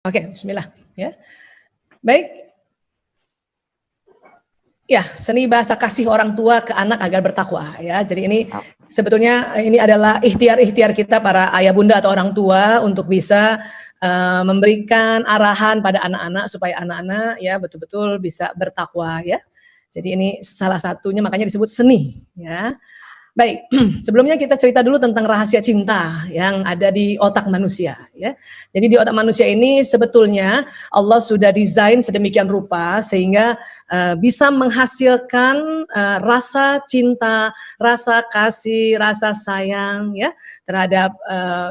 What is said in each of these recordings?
Oke, bismillah ya. Baik. Ya, seni bahasa kasih orang tua ke anak agar bertakwa ya. Jadi ini sebetulnya ini adalah ikhtiar-ikhtiar kita para ayah bunda atau orang tua untuk bisa memberikan arahan pada anak-anak supaya anak-anak ya betul-betul bisa bertakwa ya. Jadi ini salah satunya makanya disebut seni ya. Baik, sebelumnya kita cerita dulu tentang rahasia cinta yang ada di otak manusia ya. Jadi di otak manusia ini sebetulnya Allah sudah desain sedemikian rupa sehingga bisa menghasilkan rasa cinta, rasa kasih, rasa sayang ya terhadap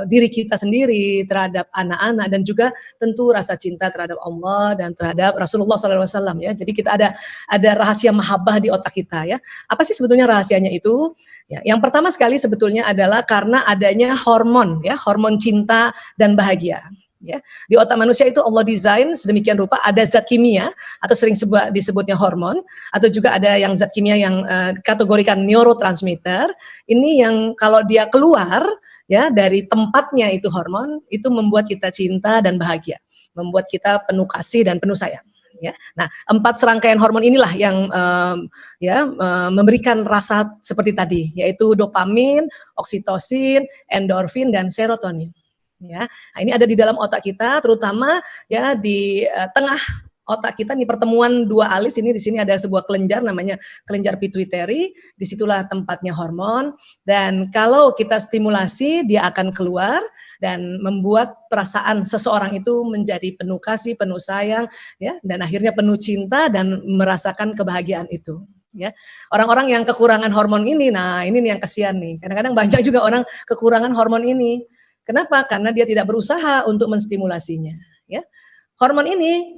diri kita sendiri, terhadap anak-anak dan juga tentu rasa cinta terhadap Allah dan terhadap Rasulullah SAW ya. Jadi kita ada rahasia mahabbah di otak kita ya. Apa sih sebetulnya rahasianya itu? Ya, yang pertama sekali sebetulnya adalah karena adanya hormon ya, hormon cinta dan bahagia. Ya, di otak manusia itu Allah desain sedemikian rupa ada zat kimia atau sering disebutnya hormon atau juga ada yang zat kimia yang dikategorikan neurotransmitter. Ini yang kalau dia keluar ya dari tempatnya itu hormon itu membuat kita cinta dan bahagia, membuat kita penuh kasih dan penuh sayang. Ya, nah 4 serangkaian hormon inilah yang memberikan rasa seperti tadi, yaitu dopamin, oksitosin, endorfin dan serotonin. Ya, nah, ini ada di dalam otak kita, terutama ya di tengah otak kita nih pertemuan dua alis ini di sini ada sebuah kelenjar namanya kelenjar pituitary, disitulah tempatnya hormon dan kalau kita stimulasi dia akan keluar dan membuat perasaan seseorang itu menjadi penuh kasih, penuh sayang ya dan akhirnya penuh cinta dan merasakan kebahagiaan itu. Ya, orang-orang yang kekurangan hormon ini, nah ini nih yang kasihan nih. Kadang-kadang banyak juga orang kekurangan hormon ini. Kenapa? Karena dia tidak berusaha untuk menstimulasinya. Ya, hormon ini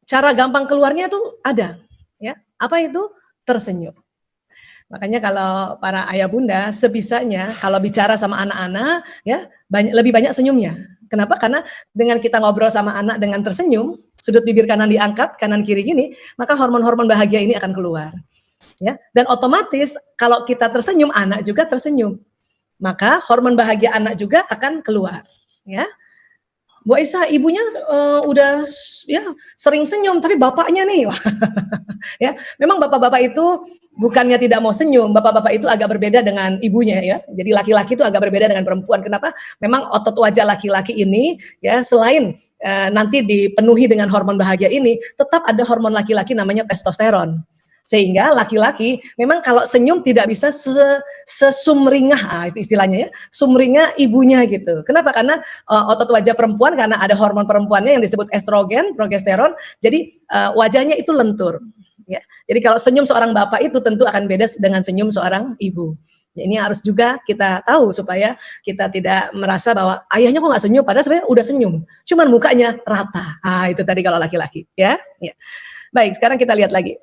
cara gampang keluarnya itu ada, ya. Apa itu? Tersenyum. Makanya kalau para ayah bunda sebisanya kalau bicara sama anak-anak, ya lebih banyak senyumnya. Kenapa? Karena dengan kita ngobrol sama anak dengan tersenyum, sudut bibir kanan diangkat, kanan kiri gini, maka hormon-hormon bahagia ini akan keluar. Ya, dan otomatis kalau kita tersenyum, anak juga tersenyum. Maka hormon bahagia anak juga akan keluar. Ya. Bu Aisyah, ibunya udah ya sering senyum, tapi bapaknya nih, ya memang bapak-bapak itu bukannya tidak mau senyum, bapak-bapak itu agak berbeda dengan ibunya ya. Jadi laki-laki itu agak berbeda dengan perempuan. Kenapa? Memang otot wajah laki-laki ini ya selain nanti dipenuhi dengan hormon bahagia ini, tetap ada hormon laki-laki namanya testosteron. Sehingga laki-laki memang kalau senyum tidak bisa sesumringah, itu istilahnya ya, sumringah ibunya gitu. Kenapa? Karena otot wajah perempuan karena ada hormon perempuannya yang disebut estrogen, progesteron, jadi wajahnya itu lentur. Ya. Jadi kalau senyum seorang bapak itu tentu akan beda dengan senyum seorang ibu. Ya, ini harus juga kita tahu supaya kita tidak merasa bahwa ayahnya kok nggak senyum, padahal sebenarnya udah senyum, cuman mukanya rata. Itu tadi kalau laki-laki, ya. Ya. Baik, sekarang kita lihat lagi.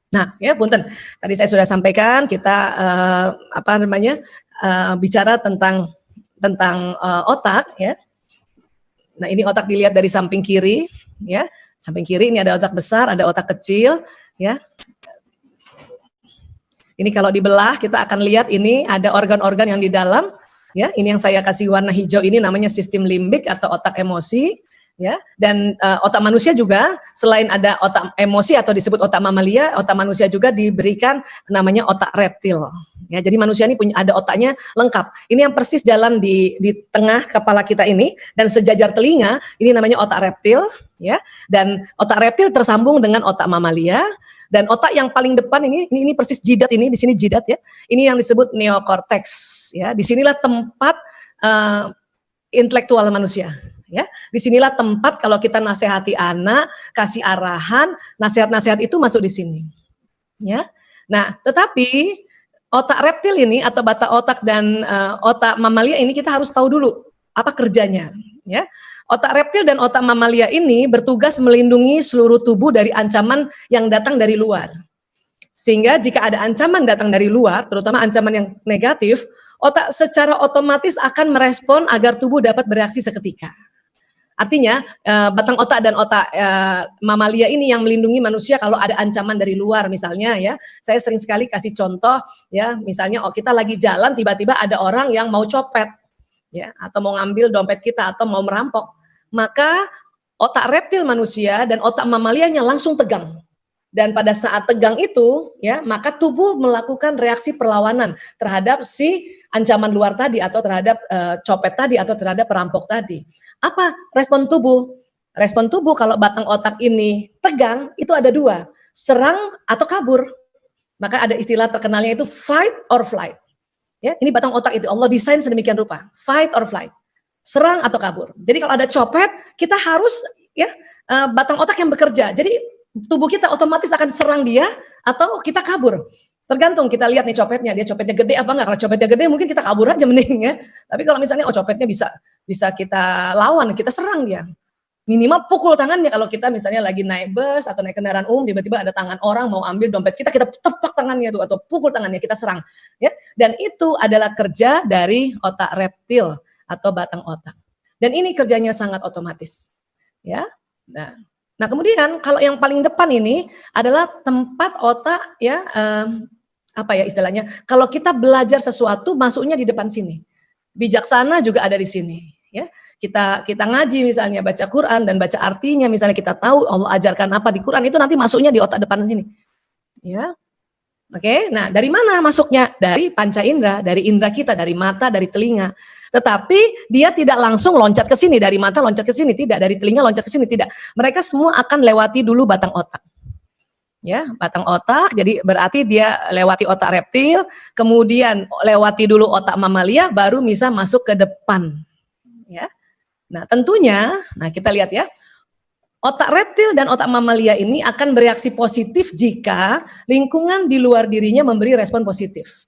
Nah, ya punten. Tadi saya sudah sampaikan kita bicara tentang otak ya. Nah, ini otak dilihat dari samping kiri ya. Samping kiri ini ada otak besar, ada otak kecil ya. Ini kalau dibelah kita akan lihat ini ada organ-organ yang di dalam ya. Ini yang saya kasih warna hijau ini namanya sistem limbik atau otak emosi. Ya, dan otak manusia juga selain ada otak emosi atau disebut otak mamalia, otak manusia juga diberikan namanya otak reptil. Ya, jadi manusia ini punya ada otaknya lengkap. Ini yang persis jalan di tengah kepala kita ini dan sejajar telinga, ini namanya otak reptil, ya. Dan otak reptil tersambung dengan otak mamalia dan otak yang paling depan ini persis jidat ini, di sini jidat ya. Ini yang disebut neokorteks, ya. Disinilah tempat intelektual manusia. Ya, disinilah tempat kalau kita nasihati anak, kasih arahan, nasihat-nasihat itu masuk di sini. Ya, nah tetapi otak reptil ini atau bata otak dan otak mamalia ini kita harus tahu dulu apa kerjanya. Ya, otak reptil dan otak mamalia ini bertugas melindungi seluruh tubuh dari ancaman yang datang dari luar. Sehingga jika ada ancaman datang dari luar, terutama ancaman yang negatif, otak secara otomatis akan merespon agar tubuh dapat bereaksi seketika. Artinya batang otak dan otak mamalia ini yang melindungi manusia kalau ada ancaman dari luar misalnya ya. Saya sering sekali kasih contoh ya, misalnya kita lagi jalan tiba-tiba ada orang yang mau copet ya atau mau ngambil dompet kita atau mau merampok. Maka otak reptil manusia dan otak mamalianya langsung tegang. Dan pada saat tegang itu, ya, maka tubuh melakukan reaksi perlawanan terhadap si ancaman luar tadi atau terhadap copet tadi atau terhadap perampok tadi. Apa respon tubuh? Respon tubuh kalau batang otak ini tegang itu ada dua, serang atau kabur. Maka ada istilah terkenalnya itu fight or flight. Ya, ini batang otak itu Allah desain sedemikian rupa, fight or flight, serang atau kabur. Jadi kalau ada copet, kita harus ya batang otak yang bekerja. Jadi tubuh kita otomatis akan serang dia atau kita kabur. Tergantung kita lihat nih copetnya, dia copetnya gede apa enggak. Kalau copetnya gede mungkin kita kabur aja mending ya. Tapi kalau misalnya copetnya bisa kita lawan, kita serang dia. Minimal pukul tangannya kalau kita misalnya lagi naik bus atau naik kendaraan umum tiba-tiba ada tangan orang mau ambil dompet kita tepak tangannya tuh atau pukul tangannya kita serang ya. Dan itu adalah kerja dari otak reptil atau batang otak. Dan ini kerjanya sangat otomatis. Ya. Nah, kemudian kalau yang paling depan ini adalah tempat otak ya apa ya istilahnya? Kalau kita belajar sesuatu masuknya di depan sini. Bijaksana juga ada di sini, ya. Kita ngaji misalnya baca Quran dan baca artinya misalnya kita tahu Allah ajarkan apa di Quran itu nanti masuknya di otak depan sini. Ya. Oke, nah dari mana masuknya? Dari panca indera, dari indera kita, dari mata, dari telinga. Tetapi dia tidak langsung loncat ke sini, dari mata loncat ke sini, tidak, dari telinga loncat ke sini, tidak. Mereka semua akan lewati dulu batang otak. Ya, batang otak, jadi berarti dia lewati otak reptil, kemudian lewati dulu otak mamalia, baru bisa masuk ke depan. Ya. Nah, tentunya, nah kita lihat ya, otak reptil dan otak mamalia ini akan bereaksi positif jika lingkungan di luar dirinya memberi respon positif.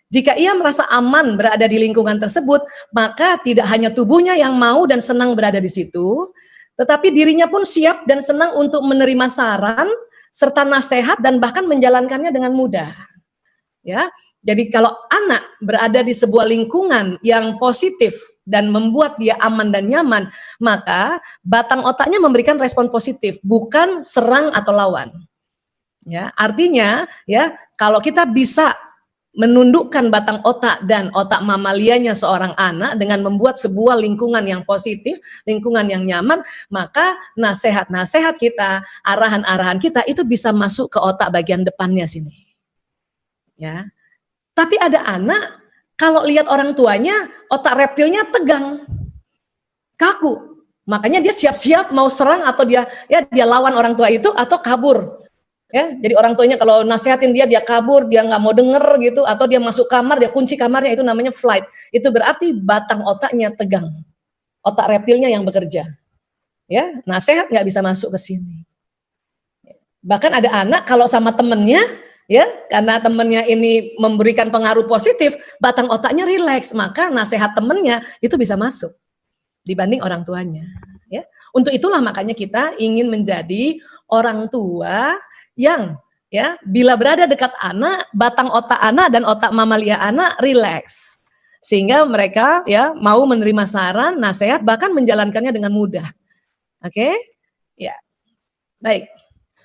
Jika ia merasa aman berada di lingkungan tersebut, maka tidak hanya tubuhnya yang mau dan senang berada di situ, tetapi dirinya pun siap dan senang untuk menerima saran serta nasihat dan bahkan menjalankannya dengan mudah. Ya. Jadi kalau anak berada di sebuah lingkungan yang positif dan membuat dia aman dan nyaman, maka batang otaknya memberikan respon positif, bukan serang atau lawan. Ya, artinya ya, kalau kita bisa menundukkan batang otak dan otak mamalianya seorang anak dengan membuat sebuah lingkungan yang positif, lingkungan yang nyaman, maka nasihat-nasihat kita, arahan-arahan kita itu bisa masuk ke otak bagian depannya sini. Ya. Tapi ada anak, kalau lihat orang tuanya, otak reptilnya tegang, kaku. Makanya dia siap-siap mau serang atau dia lawan orang tua itu atau kabur. Ya, jadi orang tuanya kalau nasihatin dia kabur, dia nggak mau denger gitu, atau dia masuk kamar, dia kunci kamarnya, itu namanya flight. Itu berarti batang otaknya tegang, otak reptilnya yang bekerja. Ya, nasihat nggak bisa masuk ke sini. Bahkan ada anak kalau sama temennya, ya, karena temennya ini memberikan pengaruh positif, batang otaknya rileks, maka nasihat temennya itu bisa masuk dibanding orang tuanya. Ya, untuk itulah makanya kita ingin menjadi orang tua yang ya bila berada dekat anak, batang otak anak dan otak mamalia anak rileks, sehingga mereka ya mau menerima saran, nasihat, bahkan menjalankannya dengan mudah. Oke, ya, baik.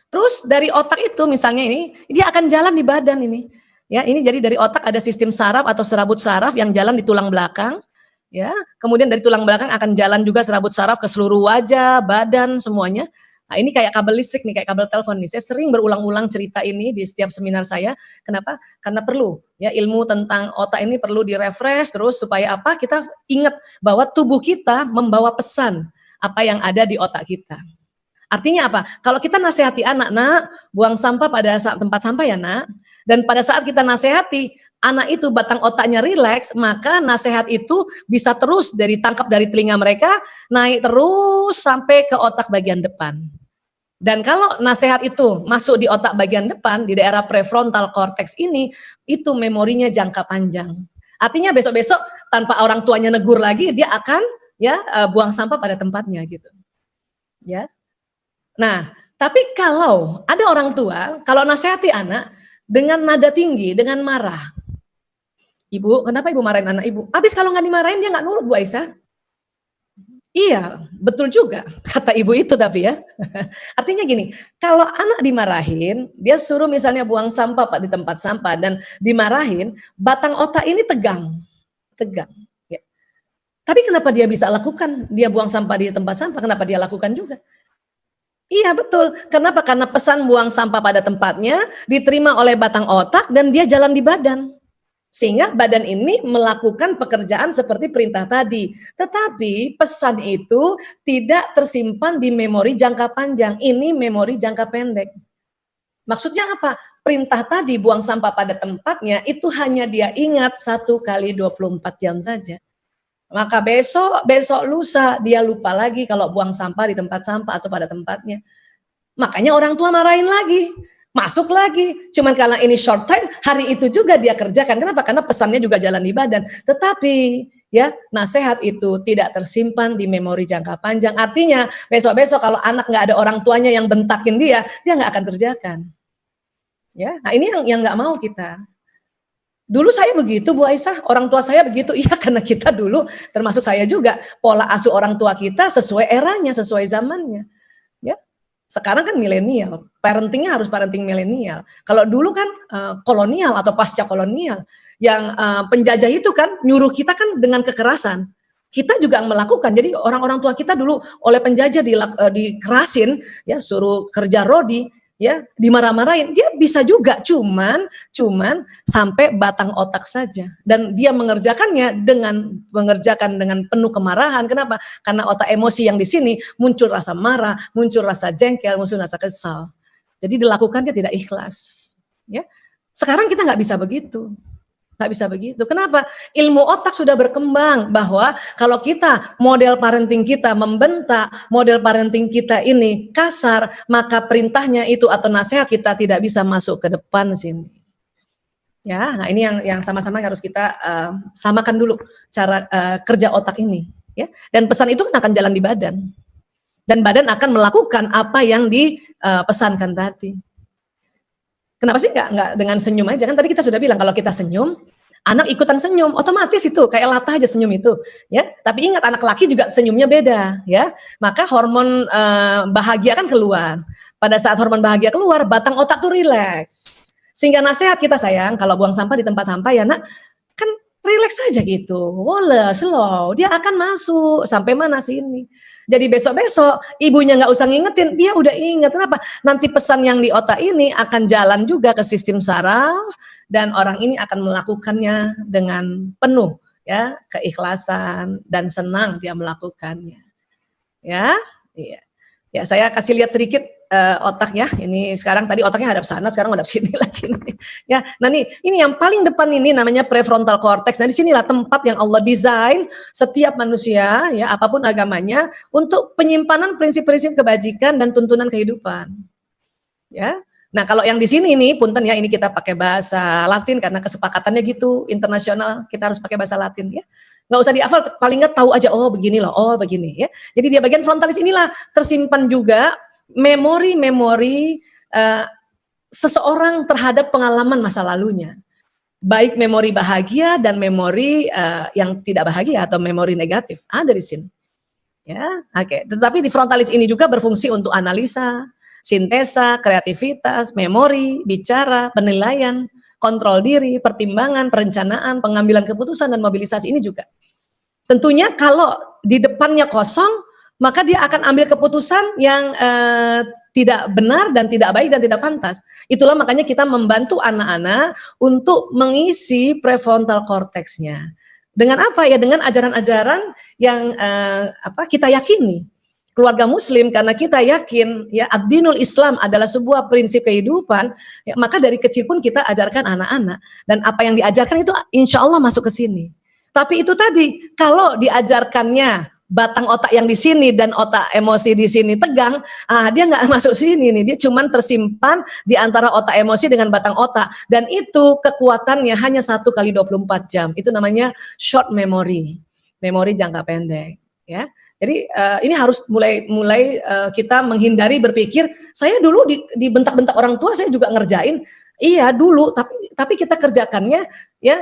Terus dari otak itu misalnya ini, dia akan jalan di badan ini. Ya, ini jadi dari otak ada sistem saraf atau serabut saraf yang jalan di tulang belakang. Ya, kemudian dari tulang belakang akan jalan juga serabut saraf ke seluruh wajah, badan, semuanya. Nah, ini kayak kabel listrik nih, kayak kabel telepon nih. Saya sering berulang-ulang cerita ini di setiap seminar saya. Kenapa? Karena perlu ya ilmu tentang otak ini perlu direfresh terus supaya apa? Kita ingat bahwa tubuh kita membawa pesan apa yang ada di otak kita. Artinya apa? Kalau kita nasihati anak, nak, buang sampah pada tempat sampah ya, nak. Dan pada saat kita nasihati, anak itu batang otaknya rileks, maka nasihat itu bisa terus tangkap dari telinga mereka, naik terus sampai ke otak bagian depan. Dan kalau nasihat itu masuk di otak bagian depan, di daerah prefrontal cortex ini, itu memorinya jangka panjang. Artinya besok-besok tanpa orang tuanya negur lagi, dia akan ya buang sampah pada tempatnya gitu. Ya. Nah, tapi kalau ada orang tua, kalau nasihati anak dengan nada tinggi, dengan marah. Ibu, kenapa ibu marahin anak ibu? Habis kalau nggak dimarahin dia nggak nurut, Bu Aisyah. Iya, betul juga kata ibu itu tapi ya. Artinya gini, kalau anak dimarahin, dia suruh misalnya buang sampah Pak di tempat sampah dan dimarahin, batang otak ini tegang. Ya. Tapi kenapa dia bisa lakukan? Dia buang sampah di tempat sampah, kenapa dia lakukan juga? Iya betul. Kenapa? Karena pesan buang sampah pada tempatnya diterima oleh batang otak dan dia jalan di badan. Sehingga badan ini melakukan pekerjaan seperti perintah tadi. Tetapi pesan itu tidak tersimpan di memori jangka panjang. Ini memori jangka pendek. Maksudnya apa? Perintah tadi buang sampah pada tempatnya itu hanya dia ingat 1 kali 24 jam saja. Maka besok lusa dia lupa lagi kalau buang sampah di tempat sampah atau pada tempatnya. Makanya orang tua marahin lagi, masuk lagi. Cuman karena ini short time, hari itu juga dia kerjakan. Kenapa? Karena pesannya juga jalan di badan. Tetapi ya nasihat itu tidak tersimpan di memori jangka panjang. Artinya besok-besok kalau anak nggak ada orang tuanya yang bentakin dia nggak akan kerjakan. Ya, nah ini yang nggak mau kita. Dulu saya begitu Bu Aisyah, orang tua saya begitu. Iya karena kita dulu, termasuk saya juga, pola asuh orang tua kita sesuai eranya, sesuai zamannya. Ya, sekarang kan milenial, parentingnya harus parenting milenial. Kalau dulu kan kolonial atau pasca kolonial, yang penjajah itu kan nyuruh kita kan dengan kekerasan. Kita juga melakukan. Jadi orang-orang tua kita dulu oleh penjajah dikerasin, ya suruh kerja rodi, ya dimarah-marahin. Dia bisa juga, cuman sampai batang otak saja. Dan dia mengerjakan dengan penuh kemarahan. Kenapa? Karena otak emosi yang di sini muncul rasa marah, muncul rasa jengkel, muncul rasa kesal. Jadi dilakukannya tidak ikhlas. Ya, sekarang kita nggak bisa begitu. Nggak bisa begitu. Kenapa? Ilmu otak sudah berkembang bahwa kalau kita model parenting kita membentak, model parenting kita ini kasar, maka perintahnya itu atau nasihat kita tidak bisa masuk ke depan sini. Ya, nah ini yang sama-sama harus kita samakan dulu cara kerja otak ini. Ya, dan pesan itu kan akan jalan di badan, dan badan akan melakukan apa yang dipesankan tadi. Kenapa sih nggak dengan senyum aja? Kan tadi kita sudah bilang kalau kita senyum, anak ikutan senyum, otomatis itu kayak latah aja senyum itu, ya. Tapi ingat anak laki juga senyumnya beda, ya. Maka hormon bahagia kan keluar. Pada saat hormon bahagia keluar, batang otak tuh rileks. Sehingga nasihat kita sayang, kalau buang sampah di tempat sampah ya nak, kan rileks aja gitu, wala slow, dia akan masuk sampai mana sini. Jadi besok-besok ibunya nggak usah ngingetin, dia udah inget. Kenapa? Nanti pesan yang di otak ini akan jalan juga ke sistem saraf dan orang ini akan melakukannya dengan penuh ya keikhlasan dan senang dia melakukannya. Ya, iya. Ya saya kasih lihat sedikit otaknya. Ini sekarang tadi otaknya hadap sana, sekarang hadap sini lagi. Ya, nah ini yang paling depan ini namanya prefrontal cortex. Nah di sinilah tempat yang Allah desain setiap manusia, ya apapun agamanya, untuk penyimpanan prinsip-prinsip kebajikan dan tuntunan kehidupan. Ya, nah kalau yang di sini nih, punten ya, ini kita pakai bahasa Latin karena kesepakatannya gitu, internasional kita harus pakai bahasa Latin ya. Nggak usah dihafal, paling nggak tahu aja, oh begini loh, oh begini ya. Jadi dia bagian frontalis inilah tersimpan juga memori-memori seseorang terhadap pengalaman masa lalunya. Baik memori bahagia dan memori yang tidak bahagia atau memori negatif ada di sini. Ya, oke. Tetapi di frontalis ini juga berfungsi untuk analisa, sintesa, kreativitas, memori, bicara, penilaian, kontrol diri, pertimbangan, perencanaan, pengambilan keputusan dan mobilisasi ini juga. Tentunya kalau di depannya kosong, maka dia akan ambil keputusan yang tidak benar dan tidak baik dan tidak pantas. Itulah makanya kita membantu anak-anak untuk mengisi prefrontal cortex-nya. Dengan apa ya? Dengan ajaran-ajaran yang kita yakini. Keluarga Muslim karena kita yakin ya ad-dinul Islam adalah sebuah prinsip kehidupan, ya, maka dari kecil pun kita ajarkan anak-anak dan apa yang diajarkan itu insya Allah masuk ke sini. Tapi itu tadi kalau diajarkannya batang otak yang di sini dan otak emosi di sini tegang, dia nggak masuk sini nih, dia cuman tersimpan di antara otak emosi dengan batang otak dan itu kekuatannya hanya 1 kali 24 jam. Itu namanya short memory, memori jangka pendek, ya. Jadi ini harus mulai kita menghindari berpikir saya dulu dibentak-bentak orang tua saya juga ngerjain. Iya dulu, tapi kita kerjakannya ya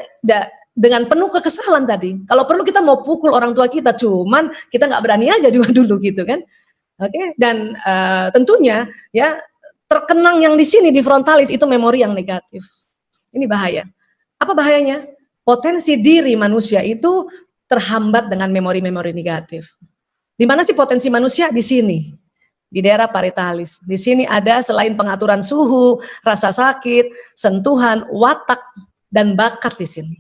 dengan penuh kekesalan tadi. Kalau perlu kita mau pukul orang tua kita, cuman kita nggak berani aja juga dulu gitu kan. Oke, dan tentunya ya terkenang yang di sini di frontalis itu memori yang negatif. Ini bahaya. Apa bahayanya? Potensi diri manusia itu terhambat dengan memori-memori negatif. Di mana sih potensi manusia? Di sini, di daerah parietalis. Di sini ada selain pengaturan suhu, rasa sakit, sentuhan, watak, dan bakat di sini.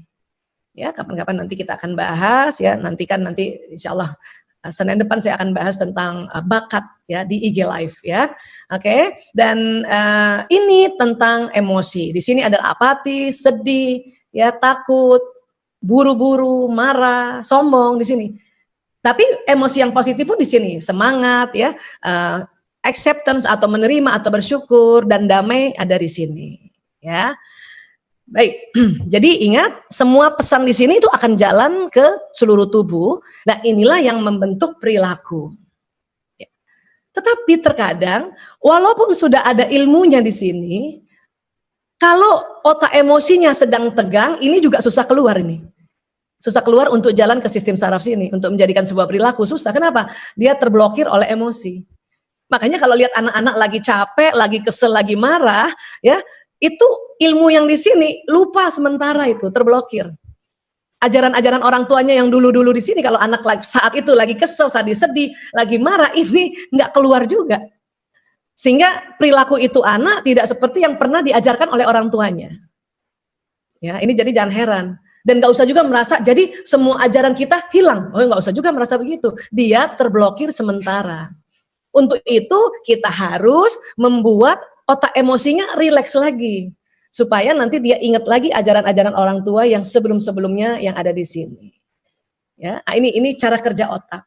Ya, kapan-kapan nanti kita akan bahas ya. Nanti insya Allah Senin depan saya akan bahas tentang bakat ya di IG Live ya. Oke. Dan ini tentang emosi. Di sini ada apati, sedih, ya takut, buru-buru, marah, sombong di sini. Tapi emosi yang positif pun di sini, semangat ya, acceptance atau menerima atau bersyukur dan damai ada di sini ya. Baik, jadi ingat semua pesan di sini itu akan jalan ke seluruh tubuh. Nah inilah yang membentuk perilaku. Ya. Tetapi terkadang walaupun sudah ada ilmunya di sini, kalau otak emosinya sedang tegang, ini juga susah keluar ini. Susah keluar untuk jalan ke sistem saraf sini, untuk menjadikan sebuah perilaku susah. Kenapa? Dia terblokir oleh emosi. Makanya kalau lihat anak-anak lagi capek, lagi kesel, lagi marah, ya. Itu ilmu yang di sini lupa sementara itu terblokir. Ajaran-ajaran orang tuanya yang dulu-dulu di sini kalau anak saat itu lagi kesel, saat sedih, lagi marah ini nggak keluar juga. Sehingga perilaku itu anak tidak seperti yang pernah diajarkan oleh orang tuanya. Ya, ini jadi jangan heran. Dan nggak usah juga merasa jadi semua ajaran kita hilang. Oh, nggak usah juga merasa begitu. Dia terblokir sementara. Untuk itu kita harus membuat otak emosinya rileks lagi supaya nanti dia ingat lagi ajaran-ajaran orang tua yang sebelum-sebelumnya yang ada di sini. Ya, ini cara kerja otak.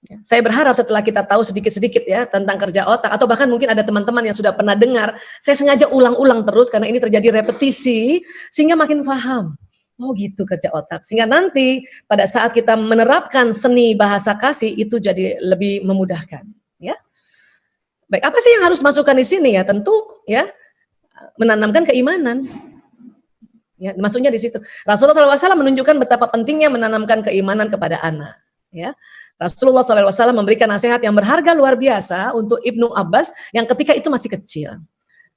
Ya, saya berharap setelah kita tahu sedikit-sedikit ya tentang kerja otak atau bahkan mungkin ada teman-teman yang sudah pernah dengar, saya sengaja ulang-ulang terus karena ini terjadi repetisi sehingga makin paham. Oh gitu kerja otak. Sehingga nanti pada saat kita menerapkan seni bahasa kasih itu jadi lebih memudahkan, ya. Baik, apa sih yang harus masukkan di sini ya? Tentu ya menanamkan keimanan. Ya, maksudnya di situ. Rasulullah SAW menunjukkan betapa pentingnya menanamkan keimanan kepada anak. Ya, Rasulullah SAW memberikan nasihat yang berharga luar biasa untuk Ibnu Abbas yang ketika itu masih kecil.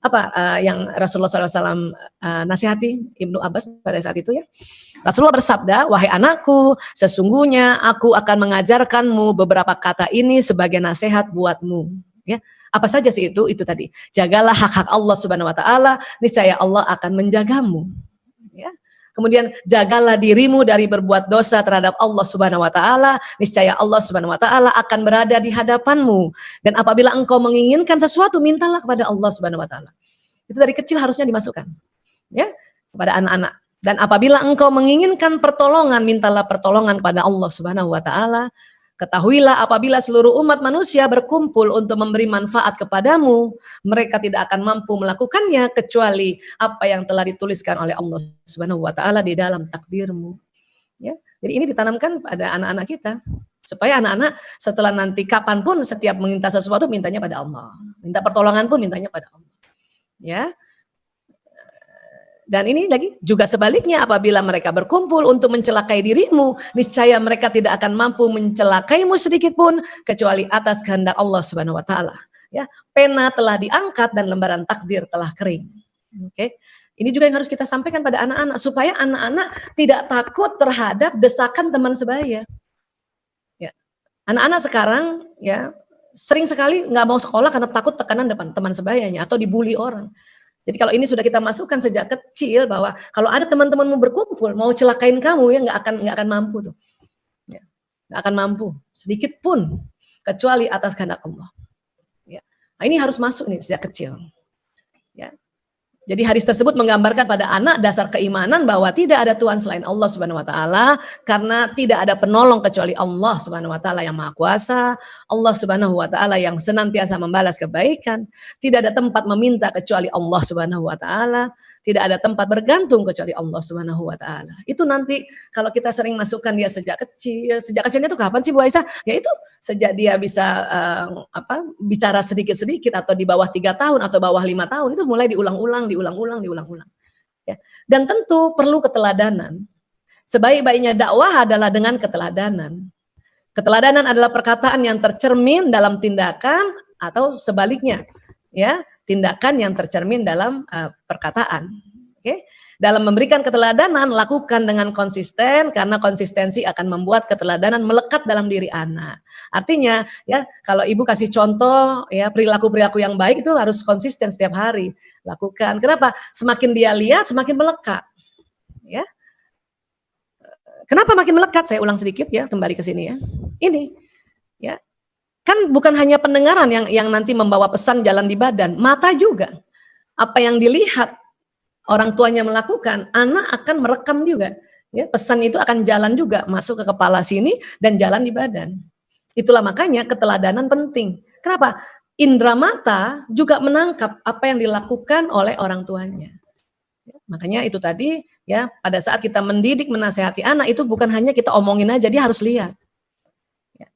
Apa yang Rasulullah SAW nasihati Ibnu Abbas pada saat itu ya? Rasulullah bersabda, wahai anakku, sesungguhnya aku akan mengajarkanmu beberapa kata ini sebagai nasihat buatmu. Ya, apa saja sih itu? Itu tadi. Jagalah hak-hak Allah Subhanahu wa taala, niscaya Allah akan menjagamu. Ya. Kemudian jagalah dirimu dari berbuat dosa terhadap Allah Subhanahu wa taala, niscaya Allah Subhanahu wa taala akan berada di hadapanmu. Dan apabila engkau menginginkan sesuatu, mintalah kepada Allah Subhanahu wa taala. Itu dari kecil harusnya dimasukkan. Ya, kepada anak-anak. Dan apabila engkau menginginkan pertolongan, mintalah pertolongan kepada Allah Subhanahu wa taala. Ketahuilah apabila seluruh umat manusia berkumpul untuk memberi manfaat kepadamu, mereka tidak akan mampu melakukannya kecuali apa yang telah dituliskan oleh Allah Subhanahu wa taala di dalam takdirmu. Ya. Jadi ini ditanamkan pada anak-anak kita supaya anak-anak setelah nanti kapanpun setiap meminta sesuatu mintanya pada Allah. Minta pertolongan pun mintanya pada Allah. Ya. Dan ini lagi juga sebaliknya apabila mereka berkumpul untuk mencelakai dirimu, niscaya mereka tidak akan mampu mencelakaimu sedikit pun kecuali atas kehendak Allah Subhanahu wa taala. Ya, pena telah diangkat dan lembaran takdir telah kering. Oke. Ini juga yang harus kita sampaikan pada anak-anak supaya anak-anak tidak takut terhadap desakan teman sebaya. Ya. Anak-anak sekarang ya sering sekali nggak mau sekolah karena takut tekanan depan teman sebayanya atau dibully orang. Jadi kalau ini sudah kita masukkan sejak kecil bahwa kalau ada teman-temanmu berkumpul mau celakain kamu ya nggak akan mampu tuh, ya, nggak akan mampu sedikit pun kecuali atas kehendak Allah. Ya. Nah, ini harus masuk nih sejak kecil. Ya. Jadi hadis tersebut menggambarkan pada anak dasar keimanan bahwa tidak ada Tuhan selain Allah Subhanahu wa taala karena tidak ada penolong kecuali Allah Subhanahu wa taala yang Maha Kuasa, Allah Subhanahu wa taala yang senantiasa membalas kebaikan, tidak ada tempat meminta kecuali Allah Subhanahu wa taala, tidak ada tempat bergantung kecuali Allah Subhanahu wa taala. Itu nanti kalau kita sering masukkan dia sejak kecil. Sejak kecilnya itu kapan sih Bu Aisyah? Ya itu sejak dia bisa bicara sedikit-sedikit atau di bawah 3 tahun atau bawah 5 tahun itu mulai diulang-ulang. Ya. Dan tentu perlu keteladanan. Sebaik-baiknya dakwah adalah dengan keteladanan. Keteladanan adalah perkataan yang tercermin dalam tindakan atau sebaliknya, ya, tindakan yang tercermin dalam perkataan. Oke. Dalam memberikan keteladanan, lakukan dengan konsisten, karena konsistensi akan membuat keteladanan melekat dalam diri anak. Artinya, ya, kalau ibu kasih contoh, ya, perilaku-perilaku yang baik itu harus konsisten setiap hari lakukan. Kenapa? Semakin dia lihat, semakin melekat. Ya, kenapa makin melekat? Saya ulang sedikit ya, kembali ke sini ya. Ini, ya, kan bukan hanya pendengaran yang nanti membawa pesan jalan di badan, mata juga. Apa yang dilihat orang tuanya melakukan, anak akan merekam juga. Ya, pesan itu akan jalan juga, masuk ke kepala sini dan jalan di badan. Itulah makanya keteladanan penting. Kenapa? Indra mata juga menangkap apa yang dilakukan oleh orang tuanya. Ya, makanya itu tadi, ya, pada saat kita mendidik, menasehati anak, itu bukan hanya kita omongin aja, dia harus lihat. Ya.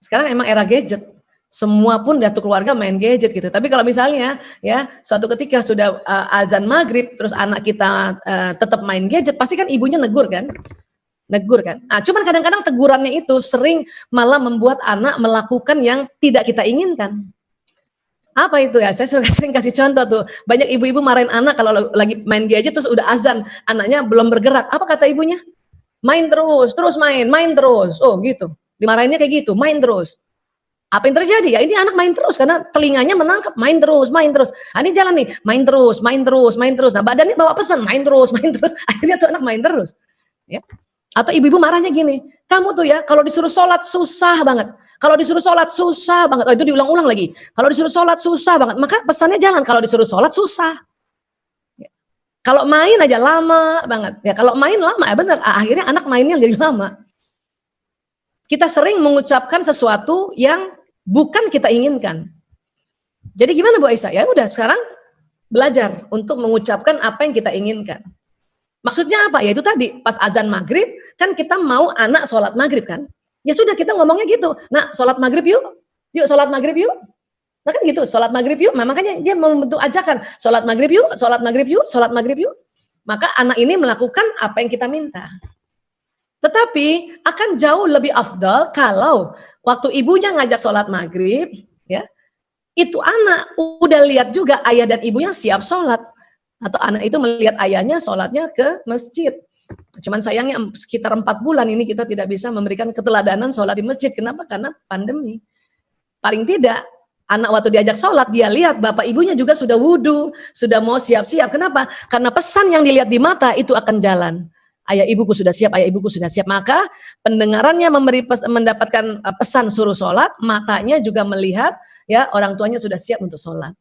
Sekarang emang era gadget. Semua pun satu keluarga main gadget gitu. Tapi kalau misalnya ya suatu ketika sudah azan maghrib terus anak kita tetap main gadget, pasti kan ibunya negur kan? Negur kan? Nah, cuman kadang-kadang tegurannya itu sering malah membuat anak melakukan yang tidak kita inginkan. Apa itu ya? Saya sering kasih contoh tuh. Banyak ibu-ibu marahin anak kalau lagi main gadget terus udah azan, anaknya belum bergerak. Apa kata ibunya? Main terus, terus main terus. Oh gitu. Dimarahinnya kayak gitu, main terus. Apa yang terjadi? Ya ini anak main terus karena telinganya menangkap main terus, main terus. Nah, ini jalan nih, main terus, main terus, main terus. Nah, badannya bawa pesan main terus, main terus. Akhirnya tuh anak main terus. Ya. Atau ibu-ibu marahnya gini, kamu tuh ya kalau disuruh sholat susah banget. Kalau disuruh sholat susah banget. Oh, itu diulang-ulang lagi. Kalau disuruh sholat susah banget. Maka pesannya jalan, kalau disuruh sholat susah. Ya. Kalau main aja lama banget. Ya kalau main lama ya benar. Akhirnya anak mainnya jadi lama. Kita sering mengucapkan sesuatu yang bukan kita inginkan. Jadi gimana Bu Aisyah? Ya udah sekarang belajar untuk mengucapkan apa yang kita inginkan. Maksudnya apa? Ya itu tadi pas azan maghrib kan kita mau anak sholat maghrib kan? Ya sudah kita ngomongnya gitu. Nah sholat maghrib yuk, yuk sholat maghrib yuk. Nah kan gitu, sholat maghrib yuk. Nah, makanya dia membentuk ajakan sholat maghrib yuk, sholat maghrib yuk, sholat maghrib yuk. Maka anak ini melakukan apa yang kita minta. Tetapi akan jauh lebih afdal kalau waktu ibunya ngajak sholat maghrib, ya, itu anak udah lihat juga ayah dan ibunya siap sholat. Atau anak itu melihat ayahnya sholatnya ke masjid. Cuman sayangnya sekitar 4 bulan ini kita tidak bisa memberikan keteladanan sholat di masjid. Kenapa? Karena pandemi. Paling tidak, anak waktu diajak sholat, dia lihat bapak ibunya juga sudah wudhu, sudah mau siap-siap. Kenapa? Karena pesan yang dilihat di mata itu akan jalan. Ayah ibuku sudah siap, ayah ibuku sudah siap. Maka pendengarannya mendapatkan pesan suruh sholat, matanya juga melihat ya orang tuanya sudah siap untuk sholat.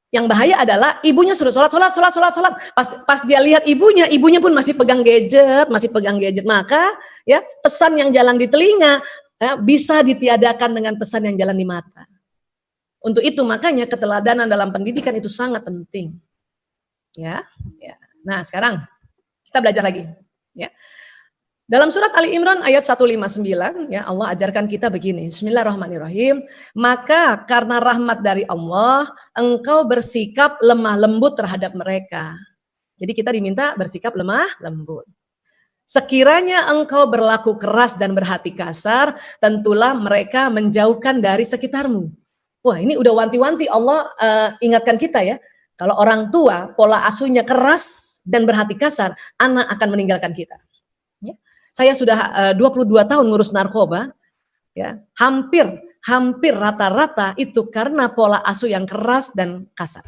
Yang bahaya adalah ibunya suruh sholat. Pas dia lihat ibunya pun masih pegang gadget. Maka ya pesan yang jalan di telinga ya, bisa ditiadakan dengan pesan yang jalan di mata. Untuk itu makanya keteladanan dalam pendidikan itu sangat penting. Ya. Nah sekarang kita belajar lagi. Ya. Dalam surat Ali Imran ayat 159, ya Allah ajarkan kita begini. Bismillahirrahmanirrahim. Maka karena rahmat dari Allah, engkau bersikap lemah lembut terhadap mereka. Jadi kita diminta bersikap lemah lembut. Sekiranya engkau berlaku keras dan berhati kasar, tentulah mereka menjauhkan dari sekitarmu. Wah ini udah wanti-wanti Allah ingatkan kita ya. Kalau orang tua pola asuhnya keras dan berhati kasar, anak akan meninggalkan kita. Ya. Saya sudah 22 tahun ngurus narkoba, ya hampir rata-rata itu karena pola asuh yang keras dan kasar.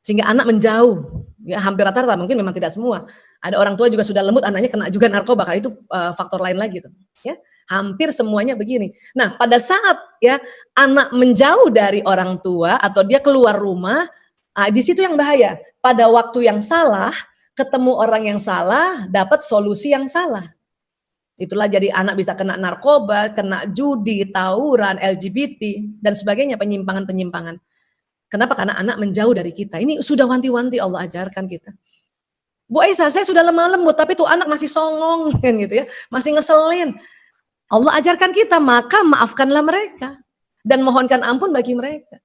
Sehingga anak menjauh, ya hampir rata-rata, mungkin memang tidak semua. Ada orang tua juga sudah lembut, anaknya kena juga narkoba, karena itu faktor lain lagi tuh. Ya, hampir semuanya begini. Nah, pada saat ya anak menjauh dari orang tua atau dia keluar rumah, di situ yang bahaya. Pada waktu yang salah, ketemu orang yang salah, dapat solusi yang salah. Itulah jadi anak bisa kena narkoba, kena judi, tawuran, LGBT, dan sebagainya, penyimpangan-penyimpangan. Kenapa? Karena anak menjauh dari kita. Ini sudah wanti-wanti Allah ajarkan kita. Bu Aisyah, saya sudah lemah lembut, tapi tuh anak masih songong, kan gitu ya, masih ngeselin. Allah ajarkan kita, maka maafkanlah mereka. Dan mohonkan ampun bagi mereka.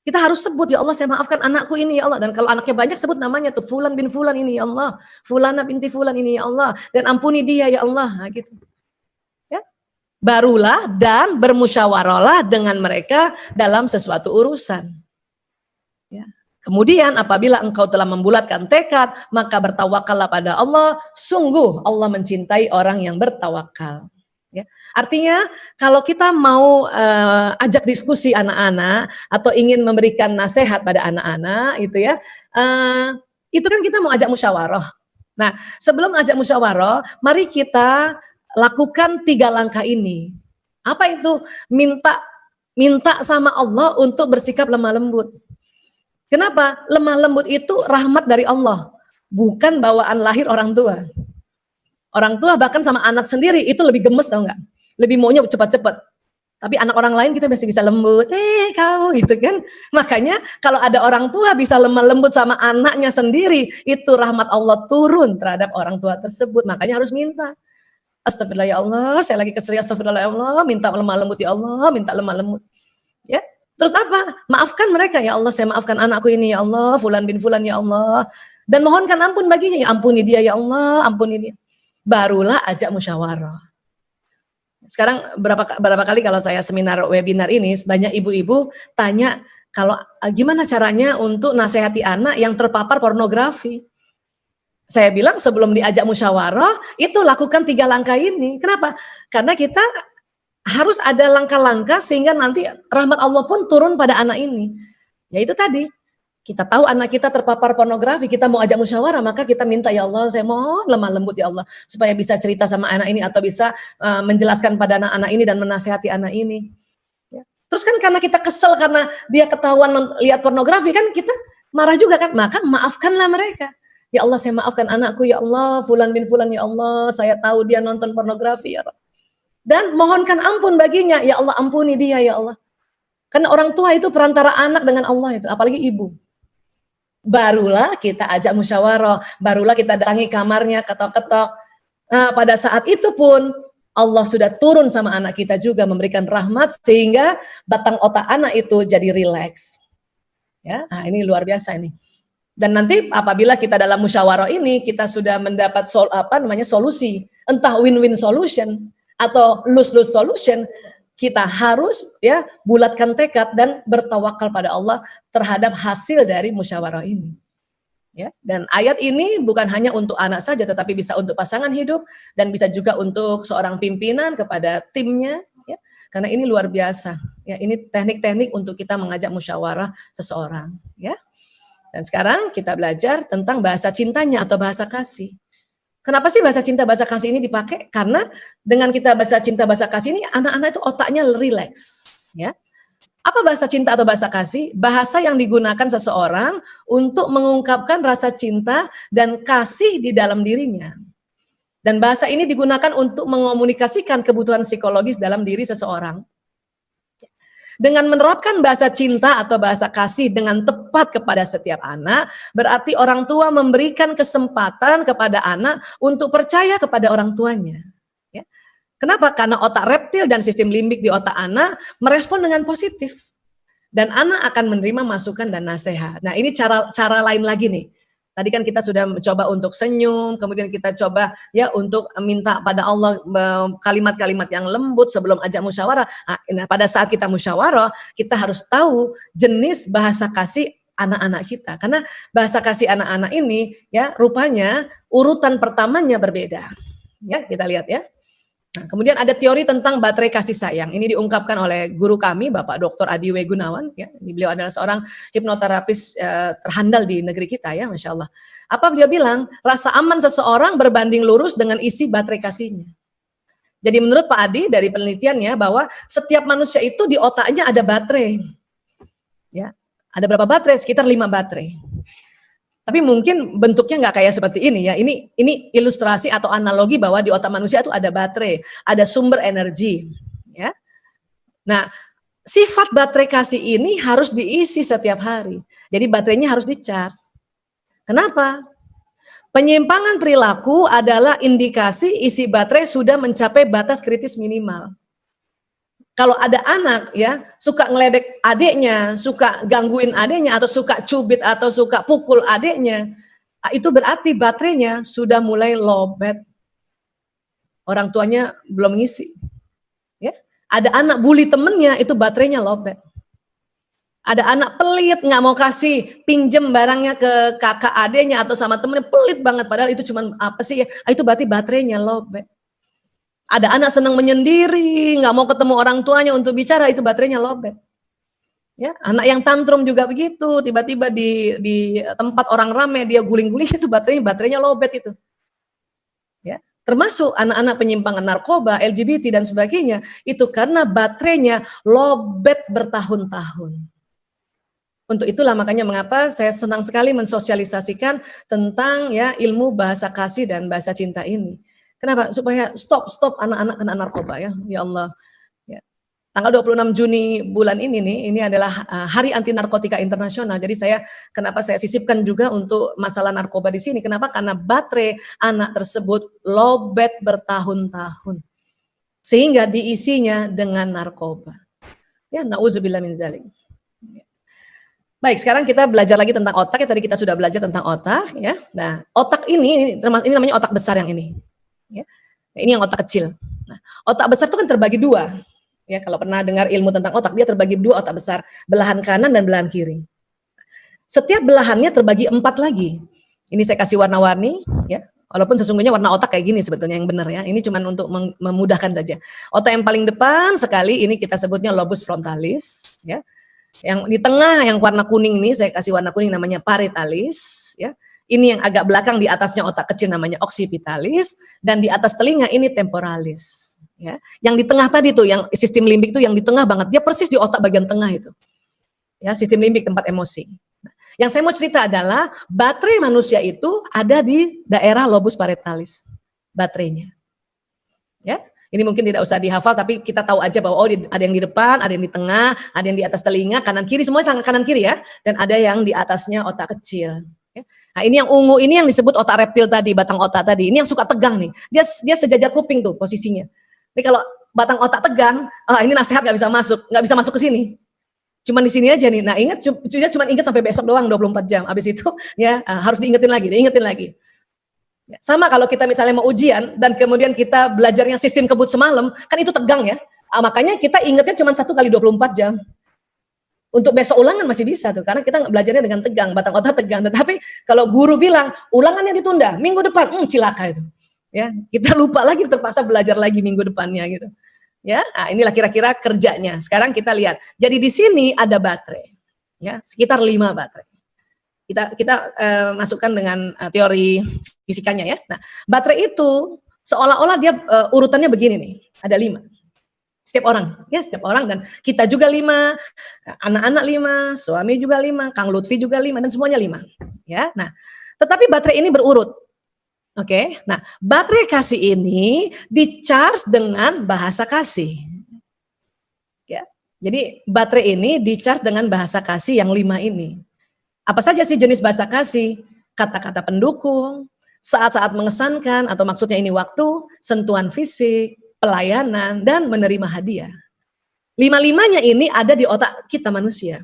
Kita harus sebut, ya Allah saya maafkan anakku ini ya Allah. Dan kalau anaknya banyak sebut namanya tuh, Fulan bin Fulan ini ya Allah. Fulana binti Fulan ini ya Allah. Dan ampuni dia ya Allah. Nah, gitu. Ya. Barulah dan bermusyawarahlah dengan mereka dalam sesuatu urusan. Ya. Kemudian apabila engkau telah membulatkan tekad, maka bertawakallah pada Allah. Sungguh Allah mencintai orang yang bertawakal. Ya. Artinya kalau kita mau ajak diskusi anak-anak atau ingin memberikan nasihat pada anak-anak, itu ya, itu kan kita mau ajak musyawarah. Nah, sebelum ajak musyawarah, mari kita lakukan 3 langkah ini. Apa itu? Minta sama Allah untuk bersikap lemah lembut. Kenapa? Lemah lembut itu rahmat dari Allah, bukan bawaan lahir orang tua. Orang tua bahkan sama anak sendiri itu lebih gemes, tau nggak? Lebih maunya cepat-cepat. Tapi anak orang lain kita masih bisa lembut, kamu gitu kan. Makanya kalau ada orang tua bisa lemah lembut sama anaknya sendiri, itu rahmat Allah turun terhadap orang tua tersebut. Makanya harus minta. Astagfirullah ya Allah, saya lagi kesel, astagfirullah ya Allah, minta lemah lembut ya Allah, minta lemah lembut. Ya. Terus apa? Maafkan mereka ya Allah, saya maafkan anakku ini ya Allah, fulan bin fulan ya Allah. Dan mohonkan ampun baginya, ya ampuni dia ya Allah, ampuni dia. Barulah ajak musyawarah. Sekarang berapa kali kalau saya seminar webinar ini, banyak ibu-ibu tanya kalau gimana caranya untuk nasihati anak yang terpapar pornografi. Saya bilang sebelum diajak musyawarah, itu lakukan 3 langkah ini. Kenapa? Karena kita harus ada langkah-langkah sehingga nanti rahmat Allah pun turun pada anak ini. Ya itu tadi, kita tahu anak kita terpapar pornografi, kita mau ajak musyawarah, maka kita minta ya Allah, saya mohon lemah lembut ya Allah, supaya bisa cerita sama anak ini atau bisa menjelaskan pada anak-anak ini dan menasihati anak ini. Ya. Terus kan karena kita kesel karena dia ketahuan lihat pornografi, kan kita marah juga kan, maka maafkanlah mereka. Ya Allah, saya maafkan anakku ya Allah, fulan bin fulan ya Allah, saya tahu dia nonton pornografi ya Allah. Dan mohonkan ampun baginya, ya Allah ampuni dia ya Allah. Karena orang tua itu perantara anak dengan Allah itu, apalagi ibu. Barulah kita ajak musyawarah, barulah kita datangi kamarnya, ketok-ketok. Nah, pada saat itu pun Allah sudah turun sama anak kita juga memberikan rahmat sehingga batang otak anak itu jadi rileks. Ya, nah ini luar biasa ini. Dan nanti apabila kita dalam musyawarah ini kita sudah mendapat solusi, entah win-win solution atau lose-lose solution, kita harus ya bulatkan tekad dan bertawakal pada Allah terhadap hasil dari musyawarah ini. Ya, dan ayat ini bukan hanya untuk anak saja, tetapi bisa untuk pasangan hidup dan bisa juga untuk seorang pimpinan kepada timnya. Ya, karena ini luar biasa. Ya, ini teknik-teknik untuk kita mengajak musyawarah seseorang. Ya, dan sekarang kita belajar tentang bahasa cintanya atau bahasa kasih. Kenapa sih bahasa cinta, bahasa kasih ini dipakai? Karena dengan kita bahasa cinta, bahasa kasih ini anak-anak itu otaknya rileks. Ya. Apa bahasa cinta atau bahasa kasih? Bahasa yang digunakan seseorang untuk mengungkapkan rasa cinta dan kasih di dalam dirinya. Dan bahasa ini digunakan untuk mengomunikasikan kebutuhan psikologis dalam diri seseorang. Dengan menerapkan bahasa cinta atau bahasa kasih dengan tepat kepada setiap anak, berarti orang tua memberikan kesempatan kepada anak untuk percaya kepada orang tuanya. Ya. Kenapa? Karena otak reptil dan sistem limbik di otak anak merespon dengan positif. Dan anak akan menerima masukan dan nasihat. Nah ini cara lain lagi nih. Tadi kan kita sudah mencoba untuk senyum, kemudian kita coba ya untuk minta pada Allah kalimat-kalimat yang lembut sebelum ajak musyawarah. Nah, pada saat kita musyawarah, kita harus tahu jenis bahasa kasih anak-anak kita. Karena bahasa kasih anak-anak ini ya rupanya urutan pertamanya berbeda. Ya, kita lihat ya. Nah, kemudian ada teori tentang baterai kasih sayang. Ini diungkapkan oleh guru kami, Bapak Dr. Adi W. Gunawan. Ya. Beliau adalah seorang hipnoterapis terhandal di negeri kita, ya, Masya Allah. Apa beliau bilang? Rasa aman seseorang berbanding lurus dengan isi baterai kasihnya. Jadi menurut Pak Adi dari penelitiannya bahwa setiap manusia itu di otaknya ada baterai. Ya, ada berapa baterai? Sekitar 5 baterai. Tapi mungkin bentuknya nggak kayak seperti ini ya. Ini ilustrasi atau analogi bahwa di otak manusia itu ada baterai, ada sumber energi. Ya. Nah, sifat baterai kasih ini harus diisi setiap hari. Jadi baterainya harus dicas. Kenapa? Penyimpangan perilaku adalah indikasi isi baterai sudah mencapai batas kritis minimal. Kalau ada anak ya suka ngeledek adiknya, suka gangguin adiknya atau suka cubit atau suka pukul adiknya, itu berarti baterainya sudah mulai lowbat. Orang tuanya belum ngisi. Ya. Ada anak bully temennya, itu baterainya lowbat. Ada anak pelit, nggak mau kasih pinjem barangnya ke kakak adenya atau sama temennya, pelit banget. Padahal itu cuman apa sih ya? Itu berarti baterainya lowbat. Ada anak senang menyendiri, nggak mau ketemu orang tuanya untuk bicara, itu baterainya lowbat. Ya, anak yang tantrum juga begitu, tiba-tiba di tempat orang ramai dia guling-guling, itu baterainya lowbat itu. Ya, termasuk anak-anak penyimpangan narkoba, LGBT dan sebagainya, itu karena baterainya lowbat bertahun-tahun. Untuk itulah makanya mengapa saya senang sekali mensosialisasikan tentang ya ilmu bahasa kasih dan bahasa cinta ini. Kenapa? Supaya stop anak-anak kena narkoba ya. Ya Allah. Ya. Tanggal 26 Juni bulan ini nih, ini adalah Hari Anti Narkotika Internasional. Jadi kenapa saya sisipkan juga untuk masalah narkoba di sini. Kenapa? Karena baterai anak tersebut lowbat bertahun-tahun. Sehingga diisinya dengan narkoba. Ya, na'udzubillah min zalik. Baik, sekarang kita belajar lagi tentang otak ya. Tadi kita sudah belajar tentang otak ya. Nah, otak ini namanya otak besar yang ini. Ya. Nah, ini yang otak kecil. Nah, otak besar itu kan terbagi dua. Ya, kalau pernah dengar ilmu tentang otak, dia terbagi dua otak besar, belahan kanan dan belahan kiri. Setiap belahannya terbagi 4 lagi. Ini saya kasih warna-warni ya. Walaupun sesungguhnya warna otak kayak gini sebetulnya yang benar ya. Ini cuma untuk memudahkan saja. Otak yang paling depan sekali ini kita sebutnya lobus frontalis ya. Yang di tengah yang warna kuning ini saya kasih warna kuning namanya parietalis ya. Ini yang agak belakang di atasnya otak kecil namanya occipitalis dan di atas telinga ini temporalis ya. Yang di tengah tadi tuh yang sistem limbik tuh yang di tengah banget, dia persis di otak bagian tengah itu. Ya, sistem limbik tempat emosi. Nah, yang saya mau cerita adalah baterai manusia itu ada di daerah lobus parietalis. Baterainya. Ya. Ini mungkin tidak usah dihafal, tapi kita tahu aja bahwa ada yang di depan, ada yang di tengah, ada yang di atas telinga, kanan kiri, semuanya kanan kiri ya. Dan ada yang di atasnya otak kecil. Ya. Nah ini yang ungu, ini yang disebut otak reptil tadi, batang otak tadi. Ini yang suka tegang nih. Dia sejajar kuping tuh posisinya. Ini kalau batang otak tegang, ini nasihat nggak bisa masuk ke sini. Cuman di sini aja nih. Nah ingat, cuma ingat sampai besok doang 24 jam. Habis itu ya harus diingetin lagi. Sama kalau kita misalnya mau ujian dan kemudian kita belajarnya sistem kebut semalam, kan itu tegang ya. Makanya kita ingatnya cuma 1 kali 24 jam. Untuk besok ulangan masih bisa tuh, karena kita belajarnya dengan tegang, batang otak tegang. Tetapi kalau guru bilang ulangannya ditunda minggu depan, cilaka itu. Ya, kita lupa lagi, terpaksa belajar lagi minggu depannya gitu. Ya, nah inilah kira-kira kerjanya. Sekarang kita lihat. Jadi di sini ada baterai. Ya, sekitar 5 baterai. Kita masukkan dengan teori fisikanya ya. Nah, baterai itu seolah-olah dia urutannya begini nih. Ada 5. Setiap orang dan kita juga 5, anak-anak 5, suami juga 5, Kang Lutfi juga 5 dan semuanya 5. Ya. Nah, tetapi baterai ini berurut. Oke. Nah, baterai kasih ini di-charge dengan bahasa kasih. Ya. Jadi baterai ini di-charge dengan bahasa kasih yang 5 ini. Apa saja sih jenis bahasa kasih? Kata-kata pendukung, saat-saat mengesankan atau maksudnya ini waktu, sentuhan fisik, pelayanan, dan menerima hadiah. 5-5-nya ini ada di otak kita manusia.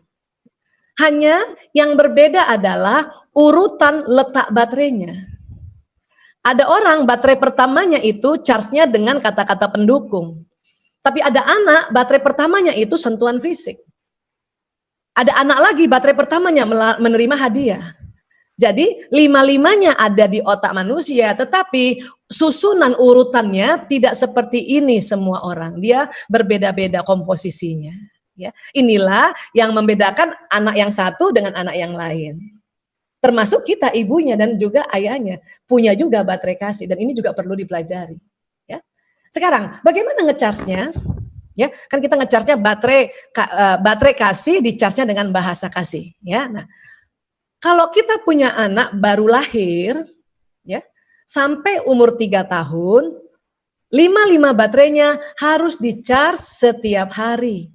Hanya yang berbeda adalah urutan letak baterainya. Ada orang baterai pertamanya itu charge-nya dengan kata-kata pendukung. Tapi ada anak baterai pertamanya itu sentuhan fisik. Ada anak lagi baterai pertamanya menerima hadiah. Jadi 5-5-nya ada di otak manusia, tetapi susunan urutannya tidak seperti ini semua orang. Dia berbeda-beda komposisinya. Ya, inilah yang membedakan anak yang satu dengan anak yang lain. Termasuk kita ibunya dan juga ayahnya punya juga baterai kasih dan ini juga perlu dipelajari. Ya. Sekarang bagaimana ngecharge-nya? Ya, kan kita ngecharge-nya baterai kasih di-charge-nya dengan bahasa kasih, ya. Nah, kalau kita punya anak baru lahir, ya, sampai umur 3 tahun, 5 baterainya harus di-charge setiap hari.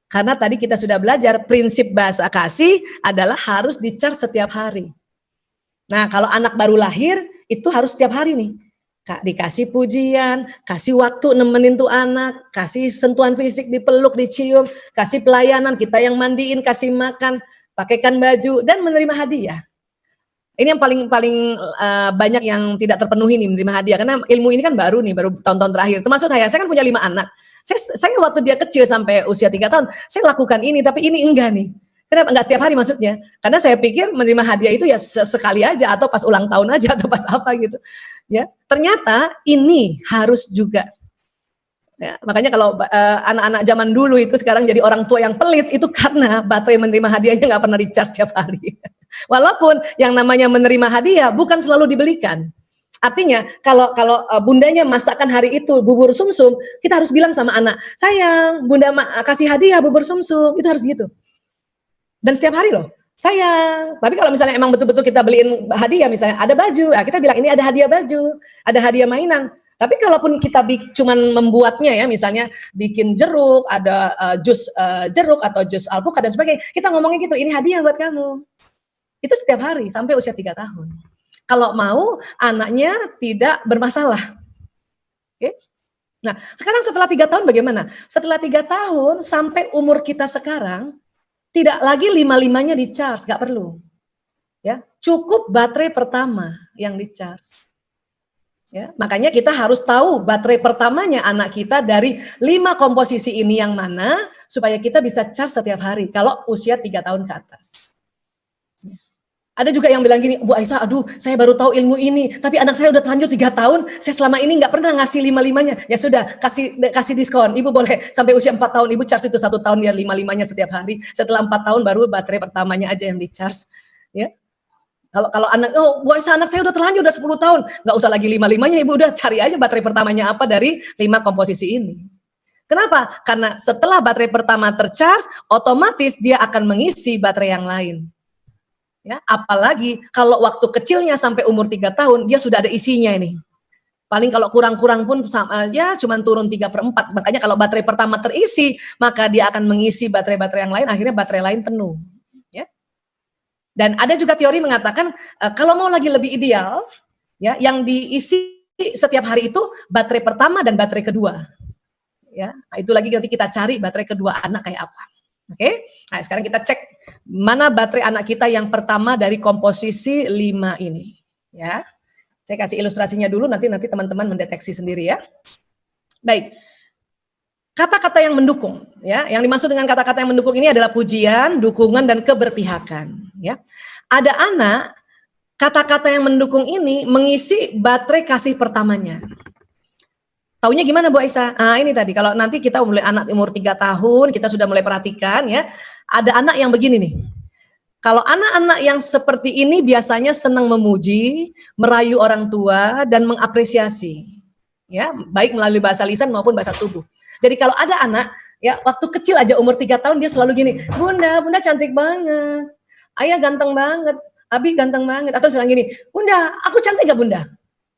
Karena tadi kita sudah belajar prinsip bahasa kasih adalah harus di-charge setiap hari. Nah, kalau anak baru lahir itu harus setiap hari nih. Dikasih pujian, kasih waktu nemenin tuh anak, kasih sentuhan fisik, dipeluk, dicium, kasih pelayanan, kita yang mandiin, kasih makan, pakaikan baju, dan menerima hadiah. Ini yang paling banyak yang tidak terpenuhi nih, menerima hadiah, karena ilmu ini kan baru tahun-tahun terakhir. Termasuk saya kan punya 5 anak. Saya waktu dia kecil sampai usia 3 tahun, saya lakukan ini, tapi ini enggak nih. Kenapa? Enggak setiap hari maksudnya. Karena saya pikir menerima hadiah itu ya sekali aja, atau pas ulang tahun aja, atau pas apa gitu. Ya, ternyata ini harus juga. Ya, makanya kalau anak-anak zaman dulu itu sekarang jadi orang tua yang pelit, itu karena baterai menerima hadiahnya nggak pernah dicas setiap hari. Walaupun yang namanya menerima hadiah bukan selalu dibelikan. Artinya kalau bundanya masakan hari itu bubur sumsum, kita harus bilang sama anak, sayang, bunda kasih hadiah bubur sumsum, itu harus gitu. Dan setiap hari loh, sayang. Tapi kalau misalnya emang betul-betul kita beliin hadiah, misalnya ada baju, ya kita bilang ini ada hadiah baju, ada hadiah mainan. Tapi kalaupun kita cuman membuatnya ya, misalnya bikin jeruk, ada jus jeruk atau jus alpukat dan sebagainya, kita ngomongnya gitu, ini hadiah buat kamu. Itu setiap hari sampai usia 3 tahun. Kalau mau anaknya tidak bermasalah. Oke? Nah, sekarang setelah 3 tahun bagaimana? Setelah 3 tahun sampai umur kita sekarang, tidak lagi 5-5-nya di-charge, nggak perlu. Ya, cukup baterai pertama yang di-charge. Ya, makanya kita harus tahu baterai pertamanya anak kita dari 5 komposisi ini yang mana, supaya kita bisa charge setiap hari kalau usia 3 tahun ke atas. Ada juga yang bilang gini, Bu Aisyah, aduh saya baru tahu ilmu ini, tapi anak saya udah terlanjur 3 tahun, saya selama ini nggak pernah ngasih 5-5-nya. Ya sudah, kasih diskon, Ibu boleh sampai usia 4 tahun, Ibu charge itu 1 tahun ya 5-5-nya setiap hari. Setelah 4 tahun baru baterai pertamanya aja yang di-charge. Ya. Kalau anak, oh Bu Aisyah anak saya udah terlanjur udah 10 tahun, nggak usah lagi 5-5-nya, Ibu udah cari aja baterai pertamanya apa dari 5 komposisi ini. Kenapa? Karena setelah baterai pertama tercharge, otomatis dia akan mengisi baterai yang lain. Ya, apalagi kalau waktu kecilnya sampai umur 3 tahun, dia sudah ada isinya ini. Paling kalau kurang-kurang pun ya cuma turun 3/4. Makanya kalau baterai pertama terisi, maka dia akan mengisi baterai-baterai yang lain, akhirnya baterai lain penuh. Ya. Dan ada juga teori mengatakan kalau mau lagi lebih ideal, ya, yang diisi setiap hari itu baterai pertama dan baterai kedua. Ya, nah, itu lagi nanti kita cari baterai kedua anak kayak apa. Oke, nah sekarang kita cek mana baterai anak kita yang pertama dari komposisi 5 ini. Ya, saya kasih ilustrasinya dulu, nanti teman-teman mendeteksi sendiri ya. Baik, kata-kata yang mendukung, ya, yang dimaksud dengan kata-kata yang mendukung ini adalah pujian, dukungan, dan keberpihakan. Ya, ada anak kata-kata yang mendukung ini mengisi baterai kasih pertamanya. Taunya gimana Bu Aisyah? Ini tadi, kalau nanti kita mulai anak umur 3 tahun, kita sudah mulai perhatikan ya, ada anak yang begini nih. Kalau anak-anak yang seperti ini biasanya senang memuji, merayu orang tua, dan mengapresiasi. Ya, baik melalui bahasa lisan maupun bahasa tubuh. Jadi kalau ada anak, ya waktu kecil aja umur 3 tahun dia selalu gini, Bunda cantik banget, Ayah ganteng banget, Abi ganteng banget, atau selalu gini, Bunda, aku cantik gak Bunda?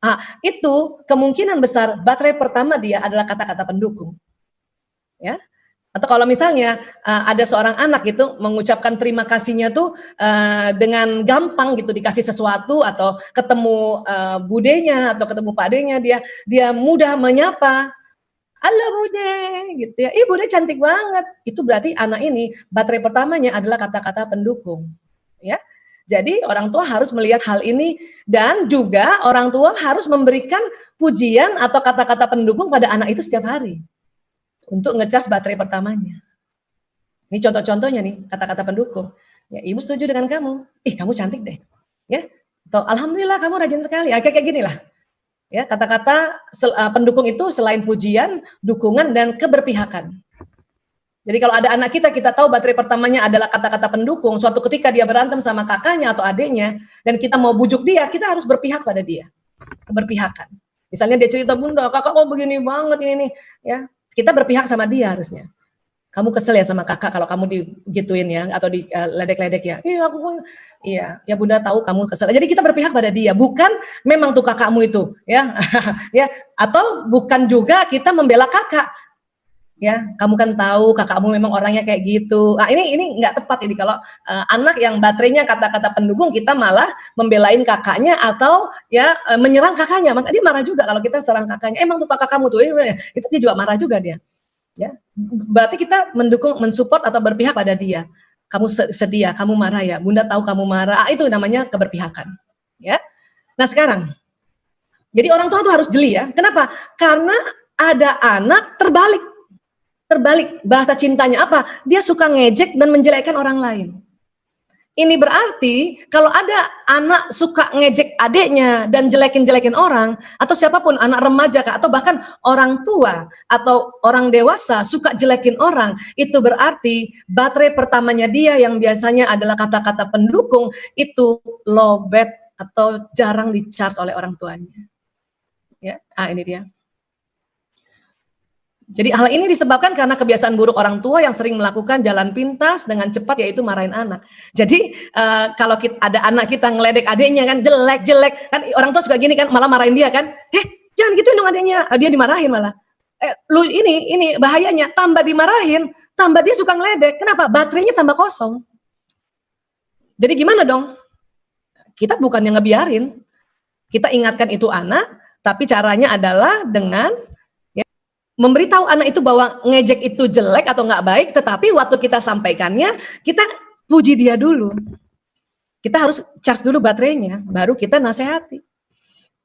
Nah, itu kemungkinan besar baterai pertama dia adalah kata-kata pendukung. Ya. Atau kalau misalnya ada seorang anak gitu mengucapkan terima kasihnya tuh dengan gampang gitu, dikasih sesuatu atau ketemu budenya atau ketemu padenya, dia mudah menyapa. Halo Bude, gitu ya. Bude cantik banget. Itu berarti anak ini baterai pertamanya adalah kata-kata pendukung. Ya. Jadi orang tua harus melihat hal ini, dan juga orang tua harus memberikan pujian atau kata-kata pendukung pada anak itu setiap hari untuk ngecas baterai pertamanya. Ini contoh-contohnya nih kata-kata pendukung. Ya, Ibu setuju dengan kamu. Kamu cantik deh. Ya. Atau alhamdulillah kamu rajin sekali. Kayak gini lah. Ya, kata-kata pendukung itu selain pujian, dukungan, dan keberpihakan. Jadi kalau ada anak kita tahu baterai pertamanya adalah kata-kata pendukung, suatu ketika dia berantem sama kakaknya atau adiknya, dan kita mau bujuk dia, kita harus berpihak pada dia. Keberpihakan. Misalnya dia cerita, Bunda, kakak kok begini banget ini, ya. Kita berpihak sama dia harusnya. Kamu kesel ya sama kakak kalau kamu digituin ya, atau diledek-ledek ya. Ya Bunda tahu kamu kesel. Jadi kita berpihak pada dia, bukan memang tuh kakakmu itu, ya. Ya, atau bukan juga kita membela kakak. Ya, kamu kan tahu kakakmu memang orangnya kayak gitu. Nah, ini nggak tepat ini kalau anak yang baterainya kata-kata pendukung, kita malah membelain kakaknya atau ya menyerang kakaknya. Maka dia marah juga kalau kita serang kakaknya. Emang tuh kakak kamu tuh, itu dia juga marah juga dia. Ya, berarti kita mendukung, mensupport atau berpihak pada dia. Kamu sedia, kamu marah ya. Bunda tahu kamu marah. Itu namanya keberpihakan. Ya. Nah sekarang, jadi orang tua tuh harus jeli ya. Kenapa? Karena ada anak terbalik. Terbalik, bahasa cintanya apa? Dia suka ngejek dan menjelekkan orang lain. Ini berarti kalau ada anak suka ngejek adiknya dan jelekin-jelekin orang, atau siapapun, anak remaja atau bahkan orang tua atau orang dewasa suka jelekin orang, itu berarti baterai pertamanya dia yang biasanya adalah kata-kata pendukung itu lowbat atau jarang di-charge oleh orang tuanya. Ya, ini dia. Jadi hal ini disebabkan karena kebiasaan buruk orang tua yang sering melakukan jalan pintas dengan cepat, yaitu marahin anak. Jadi kalau ada anak kita ngeledek adiknya kan, jelek-jelek, kan orang tua suka gini kan, malah marahin dia kan, jangan gituin dong adiknya, dia dimarahin malah. Lu ini bahayanya, tambah dimarahin, tambah dia suka ngeledek. Kenapa? Baterainya tambah kosong. Jadi gimana dong? Kita bukannya ngebiarin, kita ingatkan itu anak, tapi caranya adalah dengan memberitahu anak itu bahwa ngejek itu jelek atau nggak baik, tetapi waktu kita sampaikannya, kita puji dia dulu. Kita harus charge dulu baterainya, baru kita nasihati.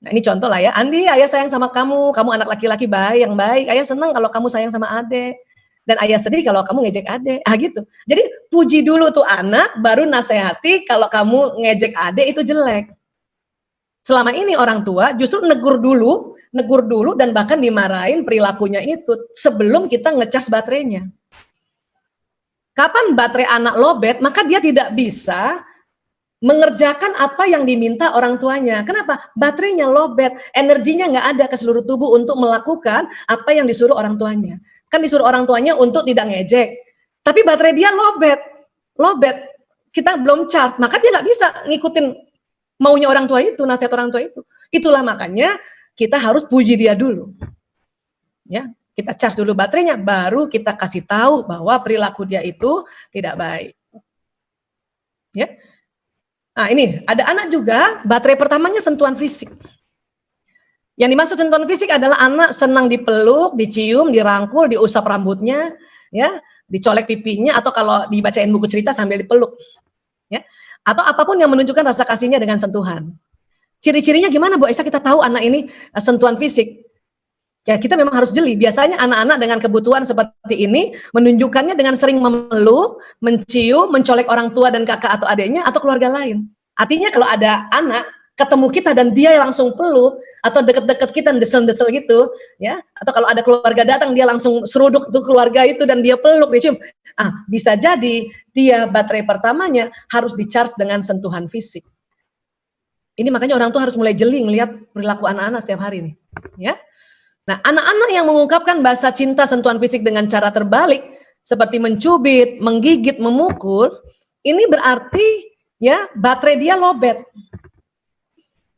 Nah ini contoh lah ya, Andi, ayah sayang sama kamu anak laki-laki yang baik, ayah senang kalau kamu sayang sama adek, dan ayah sedih kalau kamu ngejek adek, gitu. Jadi puji dulu tuh anak, baru nasihati kalau kamu ngejek adek itu jelek. Selama ini orang tua justru negur dulu dan bahkan dimarahin perilakunya itu sebelum kita ngecas baterainya. Kapan baterai anak lowbat, maka dia tidak bisa mengerjakan apa yang diminta orang tuanya. Kenapa? Baterainya lowbat, energinya nggak ada ke seluruh tubuh untuk melakukan apa yang disuruh orang tuanya. Kan disuruh orang tuanya untuk tidak ngejek, tapi baterai dia lowbat, kita belum charge, maka dia nggak bisa ngikutin maunya orang tua itu, nasihat orang tua itu. Itulah makanya kita harus puji dia dulu. Ya, kita charge dulu baterainya, baru kita kasih tahu bahwa perilaku dia itu tidak baik. Ya. Nah, ini ada anak juga, baterai pertamanya sentuhan fisik. Yang dimaksud sentuhan fisik adalah anak senang dipeluk, dicium, dirangkul, diusap rambutnya, ya, dicolek pipinya, atau kalau dibacain buku cerita sambil dipeluk. Ya. Atau apapun yang menunjukkan rasa kasihnya dengan sentuhan. Ciri-cirinya gimana Bu Aisyah kita tahu anak ini sentuhan fisik? Ya kita memang harus jeli. Biasanya anak-anak dengan kebutuhan seperti ini menunjukkannya dengan sering memeluk, mencium, mencolek orang tua dan kakak atau adiknya atau keluarga lain. Artinya kalau ada anak ketemu kita dan dia langsung peluk atau deket-deket kita desel-desel gitu, ya. Atau kalau ada keluarga datang dia langsung seruduk tuh keluarga itu dan dia peluk, dia cium. Bisa jadi dia baterai pertamanya harus di-charge dengan sentuhan fisik. Ini makanya orang tua harus mulai jeli ngelihat perilaku anak-anak setiap hari nih, ya. Nah, anak-anak yang mengungkapkan bahasa cinta sentuhan fisik dengan cara terbalik seperti mencubit, menggigit, memukul, ini berarti ya baterai dia lowbat.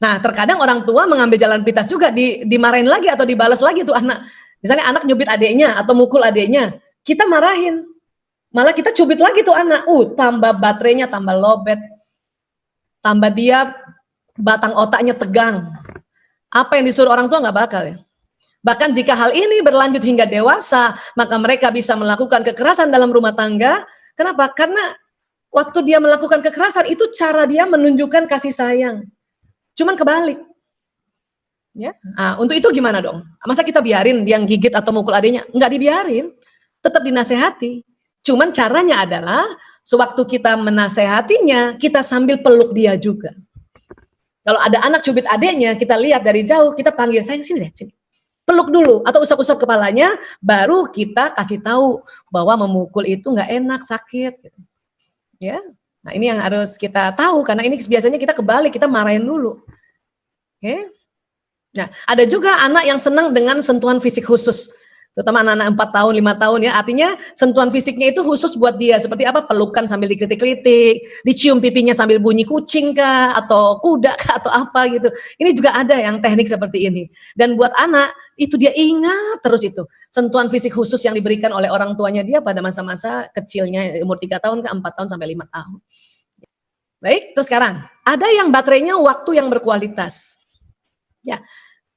Nah, terkadang orang tua mengambil jalan pintas juga, dimarahin lagi atau dibalas lagi tuh anak. Misalnya anak nyubit adiknya atau mukul adiknya, kita marahin. Malah kita cubit lagi tuh anak, tambah baterainya tambah lowbat. Tambah dia batang otaknya tegang. Apa yang disuruh orang tua nggak bakal ya. Bahkan jika hal ini berlanjut hingga dewasa, maka mereka bisa melakukan kekerasan dalam rumah tangga. Kenapa? Karena waktu dia melakukan kekerasan itu cara dia menunjukkan kasih sayang. Cuman kebalik. Ya. Untuk itu gimana dong? Masa kita biarin dia gigit atau mukul adiknya? Enggak dibiarin. Tetap dinasehati. Cuman caranya adalah sewaktu kita menasehatinya, kita sambil peluk dia juga. Kalau ada anak cubit adiknya, kita lihat dari jauh, kita panggil, sayang sini deh, sini. Peluk dulu atau usap-usap kepalanya, baru kita kasih tahu bahwa memukul itu nggak enak, sakit. Gitu. Ya. Nah ini yang harus kita tahu, karena ini biasanya kita kebalik, kita marahin dulu. Oke. Nah ada juga anak yang senang dengan sentuhan fisik khusus, terutama anak-anak 4 tahun, 5 tahun ya, artinya sentuhan fisiknya itu khusus buat dia, seperti apa, pelukan sambil dikritik-kritik, dicium pipinya sambil bunyi kucing kah, atau kuda kah, atau apa gitu. Ini juga ada yang teknik seperti ini. Dan buat anak, itu dia ingat terus itu, sentuhan fisik khusus yang diberikan oleh orang tuanya dia pada masa-masa kecilnya, umur 3 tahun ke 4 tahun sampai 5 tahun. Baik, terus sekarang, ada yang baterainya waktu yang berkualitas. Ya,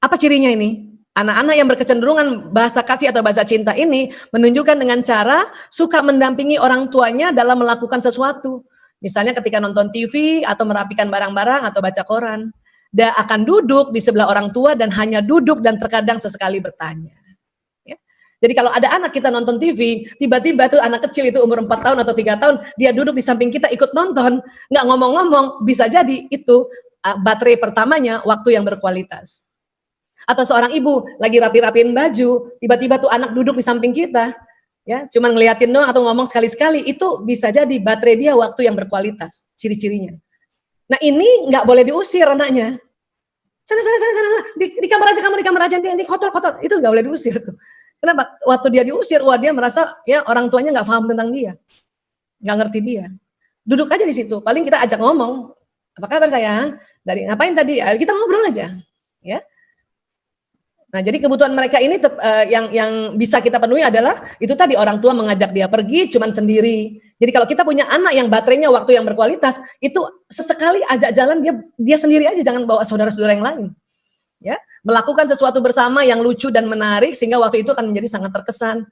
apa cirinya ini? Anak-anak yang berkecenderungan bahasa kasih atau bahasa cinta ini menunjukkan dengan cara suka mendampingi orang tuanya dalam melakukan sesuatu. Misalnya ketika nonton TV atau merapikan barang-barang atau baca koran. Dia akan duduk di sebelah orang tua dan hanya duduk dan terkadang sesekali bertanya. Ya. Jadi kalau ada anak kita nonton TV, tiba-tiba tuh anak kecil itu umur 4 tahun atau 3 tahun, dia duduk di samping kita ikut nonton, nggak ngomong-ngomong, bisa jadi itu baterai pertamanya waktu yang berkualitas. Atau seorang ibu lagi rapi-rapiin baju, tiba-tiba tuh anak duduk di samping kita, ya, cuman ngeliatin doang atau ngomong sekali-sekali, itu bisa jadi baterai dia waktu yang berkualitas, ciri-cirinya. Nah ini nggak boleh diusir anaknya. Sana, di kamar aja kamu, di kamar aja, nanti kotor, itu nggak boleh diusir tuh. Kenapa? Waktu dia diusir, wah dia merasa ya orang tuanya nggak paham tentang dia, nggak ngerti dia. Duduk aja di situ, paling kita ajak ngomong, apa kabar sayang? Dari ngapain tadi? Kita ngobrol aja, ya. Nah, jadi kebutuhan mereka ini yang bisa kita penuhi adalah itu tadi, orang tua mengajak dia pergi cuman sendiri. Jadi kalau kita punya anak yang baterainya waktu yang berkualitas, itu sesekali ajak jalan dia sendiri aja, jangan bawa saudara-saudara yang lain. Ya, melakukan sesuatu bersama yang lucu dan menarik sehingga waktu itu akan menjadi sangat terkesan.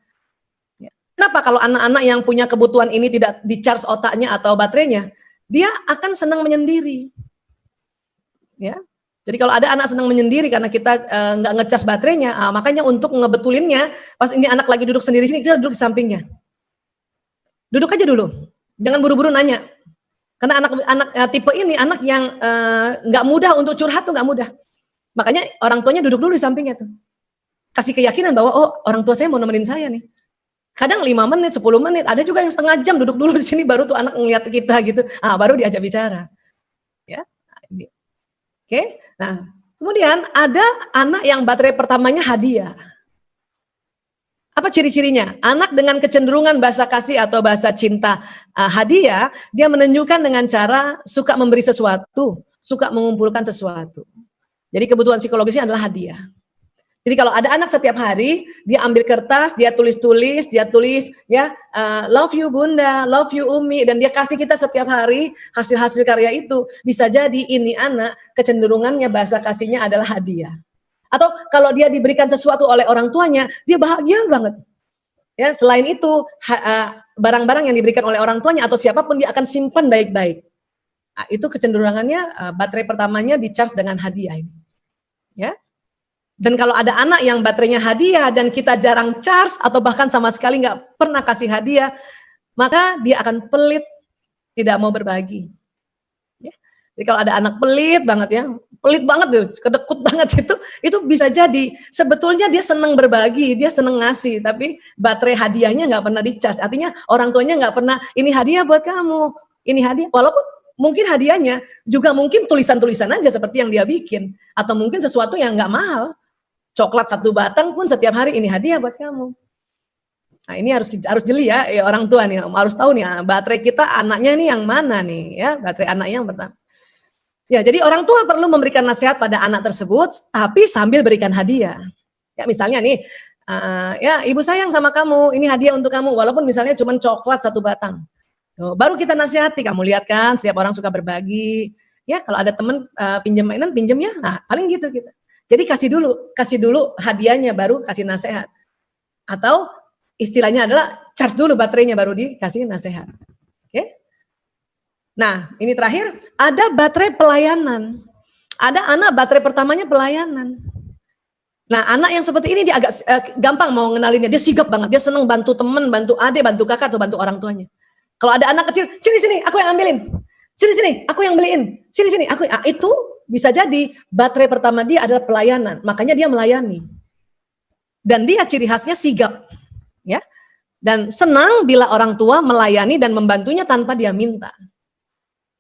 Ya. Kenapa kalau anak-anak yang punya kebutuhan ini tidak di-charge otaknya atau baterainya, dia akan senang menyendiri. Ya. Jadi kalau ada anak senang menyendiri karena kita nggak ngecas baterainya, makanya untuk ngebetulinnya, pas ini anak lagi duduk sendiri sini, kita duduk di sampingnya. Duduk aja dulu, jangan buru-buru nanya. Karena anak tipe ini anak yang nggak mudah untuk curhat tuh, nggak mudah. Makanya orang tuanya duduk dulu di sampingnya tuh. Kasih keyakinan bahwa oh orang tua saya mau nemenin saya nih. Kadang 5 menit, 10 menit, ada juga yang setengah jam duduk dulu di sini baru tuh anak ngeliat kita gitu. Baru diajak bicara. Ya. Oke. Nah, kemudian ada anak yang baterai pertamanya hadiah. Apa ciri-cirinya? Anak dengan kecenderungan bahasa kasih atau bahasa cinta hadiah, dia menunjukkan dengan cara suka memberi sesuatu, suka mengumpulkan sesuatu. Jadi kebutuhan psikologisnya adalah hadiah. Jadi kalau ada anak setiap hari, dia ambil kertas, dia tulis ya, love you bunda, love you umi, dan dia kasih kita setiap hari hasil-hasil karya itu, bisa jadi ini anak kecenderungannya bahasa kasihnya adalah hadiah. Atau kalau dia diberikan sesuatu oleh orang tuanya, dia bahagia banget. Ya, selain itu barang-barang yang diberikan oleh orang tuanya atau siapapun dia akan simpan baik-baik. Nah, itu kecenderungannya baterai pertamanya di-charge dengan hadiah ini. Ya. Dan kalau ada anak yang baterainya hadiah dan kita jarang charge atau bahkan sama sekali nggak pernah kasih hadiah, maka dia akan pelit, tidak mau berbagi. Ya. Jadi kalau ada anak pelit banget tuh, kedekut banget itu bisa jadi sebetulnya dia senang berbagi, dia senang ngasih, tapi baterai hadiahnya nggak pernah di-charge. Artinya orang tuanya nggak pernah, ini hadiah buat kamu, ini hadiah, walaupun mungkin hadiahnya juga mungkin tulisan-tulisan aja seperti yang dia bikin, atau mungkin sesuatu yang nggak mahal, coklat 1 batang pun setiap hari ini hadiah buat kamu. Nah ini harus jeli ya orang tua nih, harus tahu nih baterai kita anaknya nih yang mana nih ya, baterai anaknya yang pertama. Ya jadi orang tua perlu memberikan nasihat pada anak tersebut, tapi sambil berikan hadiah. Ya misalnya nih, ya ibu sayang sama kamu, ini hadiah untuk kamu, walaupun misalnya cuma coklat 1 batang. Baru kita nasihati, kamu lihat kan setiap orang suka berbagi, ya kalau ada teman pinjam mainan, pinjam ya, nah paling gitu kita. Jadi kasih dulu hadiahnya baru kasih nasihat. Atau istilahnya adalah charge dulu baterainya baru dikasih nasihat. Oke? Nah, ini terakhir ada baterai pelayanan. Ada anak baterai pertamanya pelayanan. Nah, anak yang seperti ini dia agak gampang mau ngenalinnya, dia sigap banget, dia senang bantu teman, bantu adik, bantu kakak atau bantu orang tuanya. Kalau ada anak kecil, sini aku yang ambilin. Sini aku yang beliin. Sini aku. Itu bisa jadi baterai pertama dia adalah pelayanan. Makanya dia melayani. Dan dia ciri khasnya sigap. Ya. Dan senang bila orang tua melayani dan membantunya tanpa dia minta.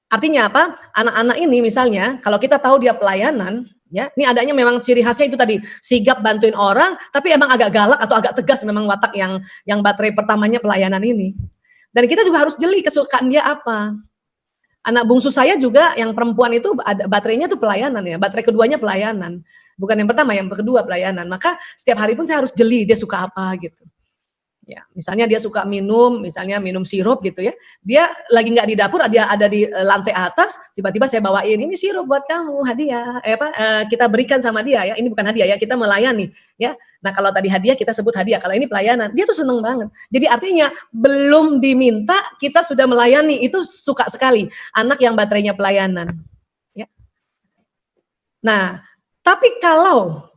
Artinya apa? Anak-anak ini misalnya kalau kita tahu dia pelayanan, ya, ini adanya memang ciri khasnya itu tadi, sigap bantuin orang, tapi emang agak galak atau agak tegas memang watak yang baterai pertamanya pelayanan ini. Dan kita juga harus jeli kesukaan dia apa. Anak bungsu saya juga yang perempuan itu ada baterainya tuh pelayanan ya, baterai keduanya pelayanan. Bukan yang pertama, yang kedua pelayanan. Maka setiap hari pun saya harus jeli dia suka apa gitu. Ya, misalnya dia suka minum sirup gitu ya. Dia lagi nggak di dapur, dia ada di lantai atas, tiba-tiba saya bawain ini sirup buat kamu hadiah. Kita berikan sama dia ya. Ini bukan hadiah ya, kita melayani ya. Nah, kalau tadi hadiah kita sebut hadiah, kalau ini pelayanan. Dia tuh seneng banget. Jadi artinya belum diminta kita sudah melayani, itu suka sekali anak yang baterainya pelayanan. Ya. Nah, tapi kalau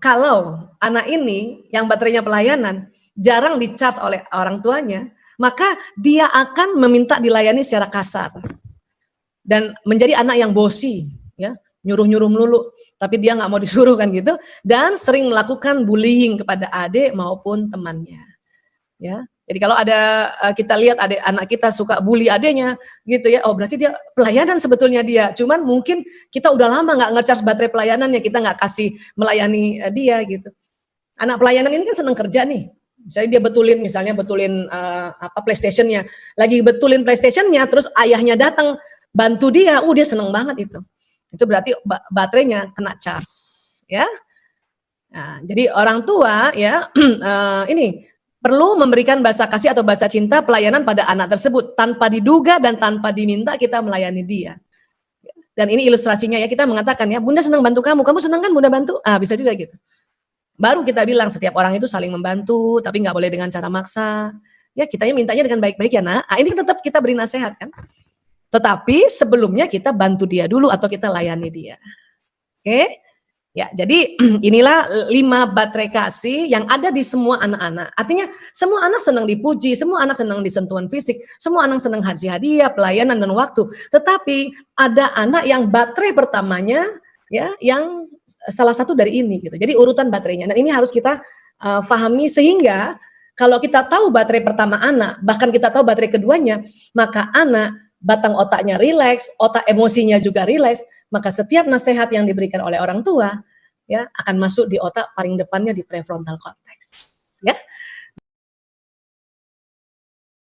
anak ini yang baterainya pelayanan jarang di-charge oleh orang tuanya, maka dia akan meminta dilayani secara kasar. Dan menjadi anak yang bosi, ya, nyuruh-nyuruh melulu, tapi dia nggak mau disuruh kan gitu, dan sering melakukan bullying kepada adik maupun temannya. Ya. Jadi kalau ada kita lihat anak kita suka bully adiknya gitu ya, oh berarti dia pelayanan sebetulnya dia. Cuman mungkin kita udah lama nggak nge-charge baterai pelayanannya, kita nggak kasih melayani dia gitu. Anak pelayanan ini kan seneng kerja nih. Misalnya dia betulin PlayStation-nya. Lagi betulin PlayStation-nya, terus ayahnya datang bantu dia, dia seneng banget itu. Itu berarti baterainya kena charge, ya. Nah, jadi orang tua ya ini perlu memberikan bahasa kasih atau bahasa cinta pelayanan pada anak tersebut tanpa diduga dan tanpa diminta kita melayani dia. Dan ini ilustrasinya ya, kita mengatakan ya, Bunda senang bantu kamu senang kan Bunda bantu? Bisa juga gitu. Baru kita bilang setiap orang itu saling membantu, tapi nggak boleh dengan cara maksa. Ya kitanya mintanya dengan baik-baik ya nak. Ini tetap kita beri nasihat kan. Tetapi sebelumnya kita bantu dia dulu atau kita layani dia. Oke? Ya, jadi inilah 5 baterai kasih yang ada di semua anak-anak. Artinya semua anak senang dipuji, semua anak senang disentuhan fisik, semua anak senang kasih hadiah, pelayanan dan waktu. Tetapi ada anak yang baterai pertamanya ya yang salah satu dari ini gitu. Jadi urutan baterainya. Dan ini harus kita pahami sehingga kalau kita tahu baterai pertama anak, bahkan kita tahu baterai keduanya, maka anak batang otaknya rileks, otak emosinya juga rileks, maka setiap nasihat yang diberikan oleh orang tua ya akan masuk di otak paling depannya di prefrontal cortex ya.